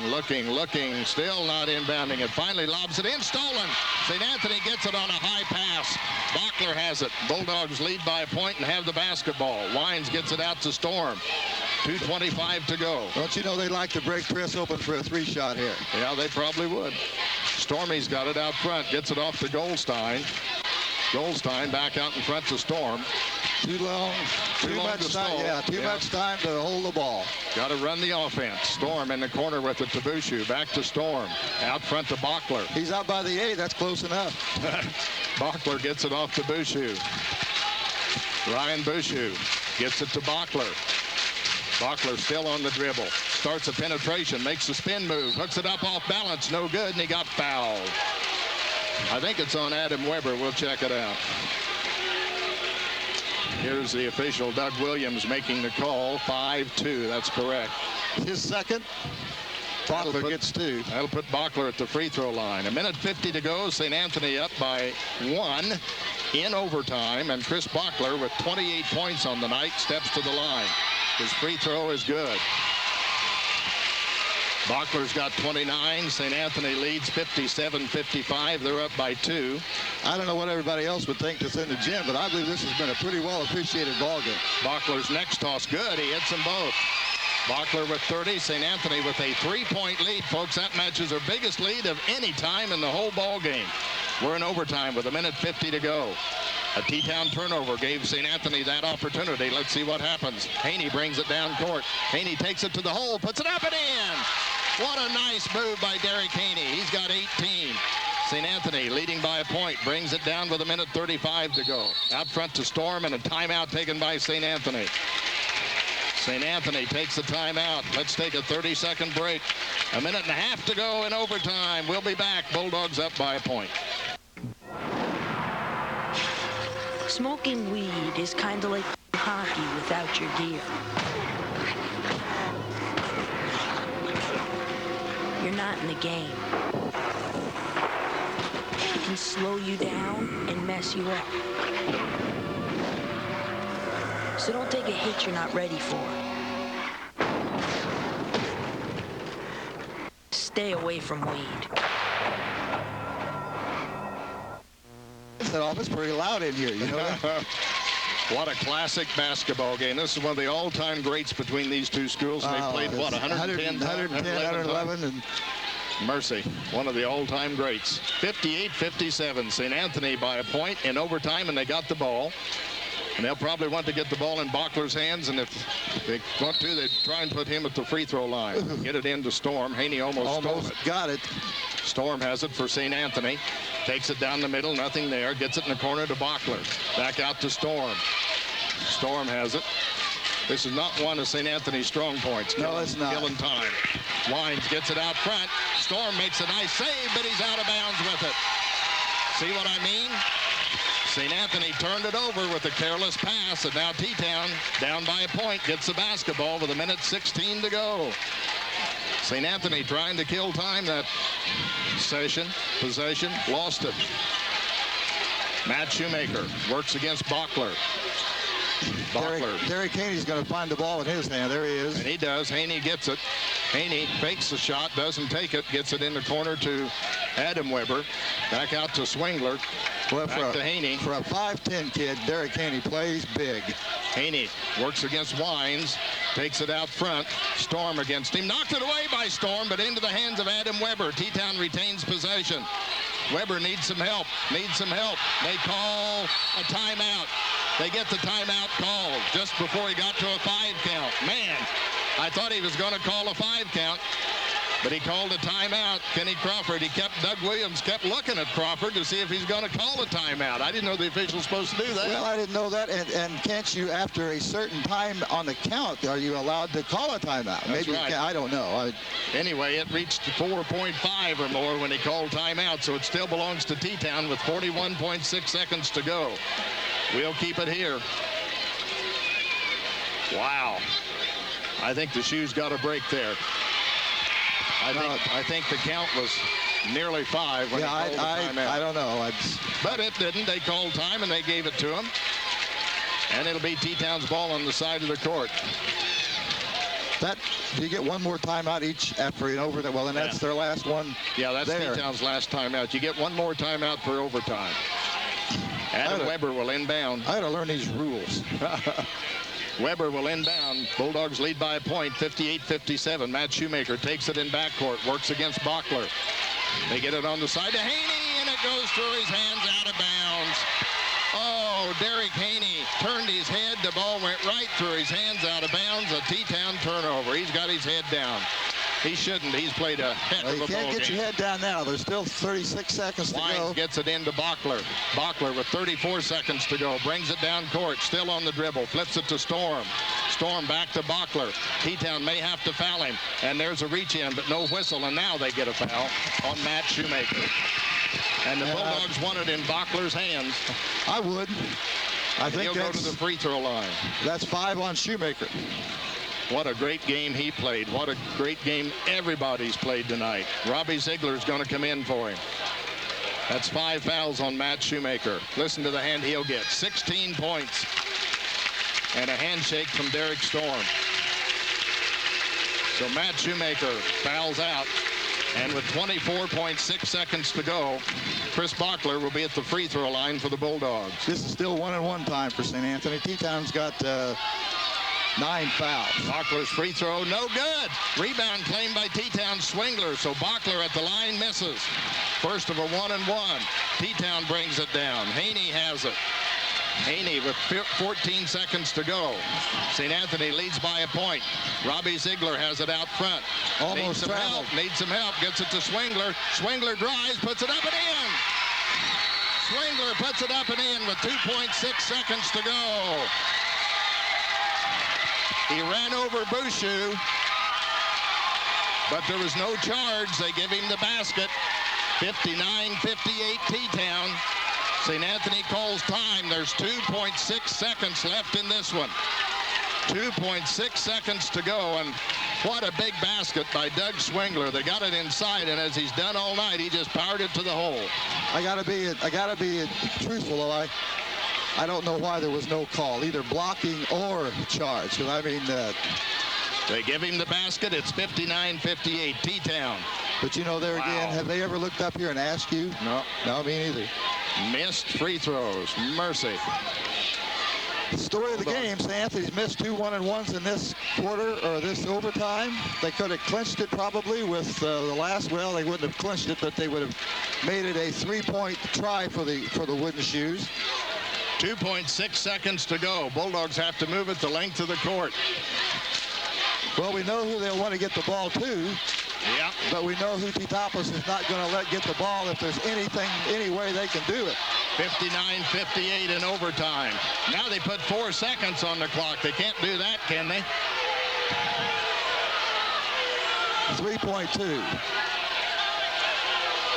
Still not inbounding it. Finally lobs it in. Stolen. St. Anthony gets it on a high pass. Bachler has it. Bulldogs lead by a point and have the basketball. Wines gets it out to Storm. 2:25 to go. Don't you know they like to break Chris open for a 3-shot here? Yeah, they probably would. Stormy's got it out front. Gets it off to Goldstein. Goldstein back out in front to Storm. Too long. Too much time. Yeah, too much time to hold the ball. Got to run the offense. Storm in the corner with it to Boucher. Back to Storm. Out front to Bachler. He's out by the 8. That's close enough. Bachler gets it off to Boucher. Ryan Boucher gets it to Bachler. Bachler still on the dribble. Starts a penetration. Makes a spin move. Hooks it up off balance. No good, and he got fouled. I think it's on Adam Weber. We'll check it out. Here's the official, Doug Williams, making the call. 5-2. That's correct. His second. Bachler gets 2. That'll put Bachler at the free throw line. 1:50 to go. St. Anthony up by 1 in overtime. And Chris Bachler, with 28 points on the night, steps to the line. His free throw is good. Bachler's got 29. St. Anthony leads 57-55. They're up by 2. I don't know what everybody else would think that's in the gym, but I believe this has been a pretty well-appreciated ball game. Bachler's next toss, good. He hits them both. Bachler with 30. St. Anthony with a 3-point lead. Folks, that matches their biggest lead of any time in the whole ball game. We're in overtime with 1:50 to go. A T-Town turnover gave St. Anthony that opportunity. Let's see what happens. Haney brings it down court. Haney takes it to the hole, puts it up and in. What a nice move by Derek Haney. He's got 18. St. Anthony leading by a point, brings it down with 1:35 to go. Out front to Storm, and a timeout taken by St. Anthony. St. Anthony takes a timeout. Let's take a 30-second break. 1.5 minutes to go in overtime. We'll be back. Bulldogs up by a point. Smoking weed is kind of like hockey without your gear. You're not in the game. It can slow you down and mess you up. So don't take a hit you're not ready for. Stay away from weed. That off. It's pretty loud in here, you know that? What a classic basketball game. This is one of the all-time greats between these two schools. And they played, what, 110, 111, and mercy. One of the all-time greats. 58-57. St. Anthony by a point in overtime, and they got the ball. And they'll probably want to get the ball in Bachler's hands, and if they want to, they'd try and put him at the free throw line. Get it into Storm. Haney almost got it. Storm has it for St. Anthony. Takes it down the middle, nothing there. Gets it in the corner to Bachler. Back out to Storm. Storm has it. This is not one of St. Anthony's strong points. No, it's not. Killing time. Wines gets it out front. Storm makes a nice save, but he's out of bounds with it. See what I mean? St. Anthony turned it over with a careless pass, and now T-Town, down by a point, gets the basketball with 1:16 to go. St. Anthony trying to kill time that possession, lost it. Matt Shoemaker works against Bachler. Derek Haney's going to find the ball in his hand. There he is. And he does. Haney gets it. Haney fakes the shot, doesn't take it, gets it in the corner to Adam Weber. Back out to Swingler. Well, back to Haney. For a 5'10 kid, Derek Haney plays big. Haney works against Wines, takes it out front. Storm against him. Knocked it away by Storm, but into the hands of Adam Weber. T-Town retains possession. Weber needs some help. They call a timeout. They get the timeout called just before he got to a 5 count. Man, I thought he was going to call a 5 count, but he called a timeout. Kenny Crawford, Doug Williams kept looking at Crawford to see if he's going to call a timeout. I didn't know the official's supposed to do that. Well, I didn't know that, and can't you, after a certain time on the count, are you allowed to call a timeout? That's Maybe right. I don't know. Anyway, it reached 4.5 or more when he called timeout, so it still belongs to T-Town with 41.6 seconds to go. We'll keep it here. Wow. I think the shoes got a break there. I think the count was nearly 5 when he called the timeout. I don't know. But it didn't. They called time, and they gave it to him. And it'll be T-Town's ball on the side of the court. Do you get one more timeout each after an overtime? Well, then that's their last one. Yeah, that's T-Town's last timeout. You get one more timeout for overtime. Adam Weber will inbound. I got to learn these rules. Weber will inbound. Bulldogs lead by a point, 58-57. Matt Shoemaker takes it in backcourt, works against Bachler. They get it on the side to Haney, and it goes through his hands out of bounds. Oh, Derek Haney turned his head. The ball went right through his hands out of bounds. A T-Town turnover. He's got his head down. He shouldn't. He's played a heck of a ball game. You can't get your head down now. There's still 36 seconds to go. Wines gets it into Bachler. Bachler with 34 seconds to go. Brings it down court. Still on the dribble. Flips it to Storm. Storm back to Bachler. T-Town may have to foul him. And there's a reach in, but no whistle. And now they get a foul on Matt Shoemaker. And the Bulldogs want it in Bachler's hands. I would. I think he'll go to the free throw line. That's 5 on Shoemaker. What a great game he played. What a great game everybody's played tonight. Robbie Ziegler's going to come in for him. That's 5 fouls on Matt Shoemaker. Listen to the hand he'll get. 16 points. And a handshake from Derek Storm. So Matt Shoemaker fouls out. And with 24.6 seconds to go, Chris Bachler will be at the free throw line for the Bulldogs. This is still 1-and-1 time for St. Anthony. T-Town's got 9 fouls. Bachler's free throw, no good. Rebound claimed by T-Town Swingler, so Bachler at the line misses. First of a 1-and-1. T-Town brings it down. Haney has it. Haney with 14 seconds to go. St. Anthony leads by a point. Robbie Ziegler has it out front. Almost traveled. Needs some help. Gets it to Swingler. Swingler drives, puts it up and in. Swingler puts it up and in with 2.6 seconds to go. He ran over Bouchou, but there was no charge. They give him the basket. 59-58 T-Town. St. Anthony calls time. There's 2.6 seconds left in this one. 2.6 seconds to go, and what a big basket by Doug Swingler. They got it inside, and as he's done all night, he just powered it to the hole. I gotta be truthful, though. I don't know why there was no call, either blocking or charge. Because I mean, they give him the basket. It's 59-58 T-Town. But you know, there again, have they ever looked up here and asked you? No. No, me neither. Missed free throws. Mercy. The story of the game, St. Anthony's missed 2 1-and-1s in this quarter, or this overtime. They could have clinched it probably with the last, well, they wouldn't have clinched it, but they would have made it a 3-point try for the Wooden Shoes. 2.6 seconds to go. Bulldogs have to move it the length of the court. Well, we know who they'll want to get the ball to. Yeah. But we know who Teutopolis is not going to let get the ball if there's any way they can do it. 59-58 in overtime. Now they put 4 seconds on the clock. They can't do that, can they? 3.2.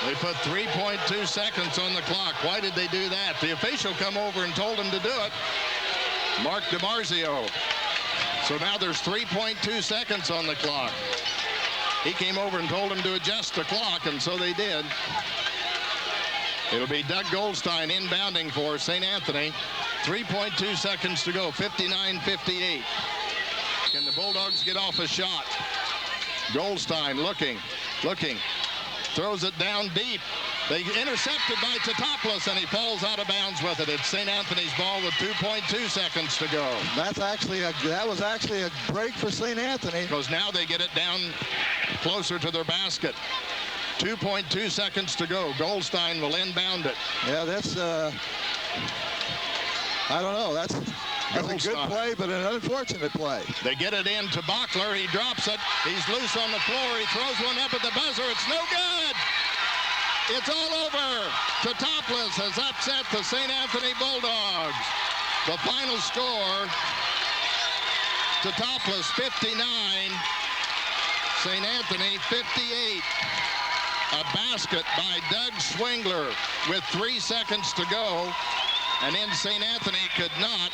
They put 3.2 seconds on the clock. Why did they do that? The official come over and told them to do it. Mark DiMarzio. So now there's 3.2 seconds on the clock. He came over and told them to adjust the clock, and so they did. It'll be Doug Goldstein inbounding for St. Anthony. 3.2 seconds to go, 59-58. Can the Bulldogs get off a shot? Goldstein looking. Throws it down deep. They intercepted by Teutopolis, and he falls out of bounds with it. It's St. Anthony's ball with 2.2 seconds to go. That was actually a break for St. Anthony. Because now they get it down closer to their basket. 2.2 seconds to go. Goldstein will inbound it. Yeah, that's, I don't know. That's a good play, but an unfortunate play. They get it in to Bachler. He drops it. He's loose on the floor. He throws one up at the buzzer. It's no good. It's all over. Teutopolis has upset the St. Anthony Bulldogs. The final score, Teutopolis 59, St. Anthony 58. A basket by Doug Swingler with 3 seconds to go. And then St. Anthony could not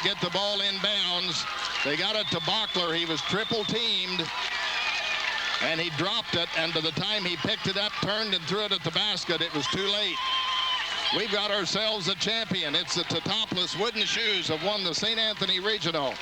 get the ball in bounds. They got it to Bachler. He was triple teamed. And he dropped it, and by the time he picked it up, turned and threw it at the basket, it was too late. We've got ourselves a champion. It's the Teutopolis Wooden Shoes have won the St. Anthony Regional.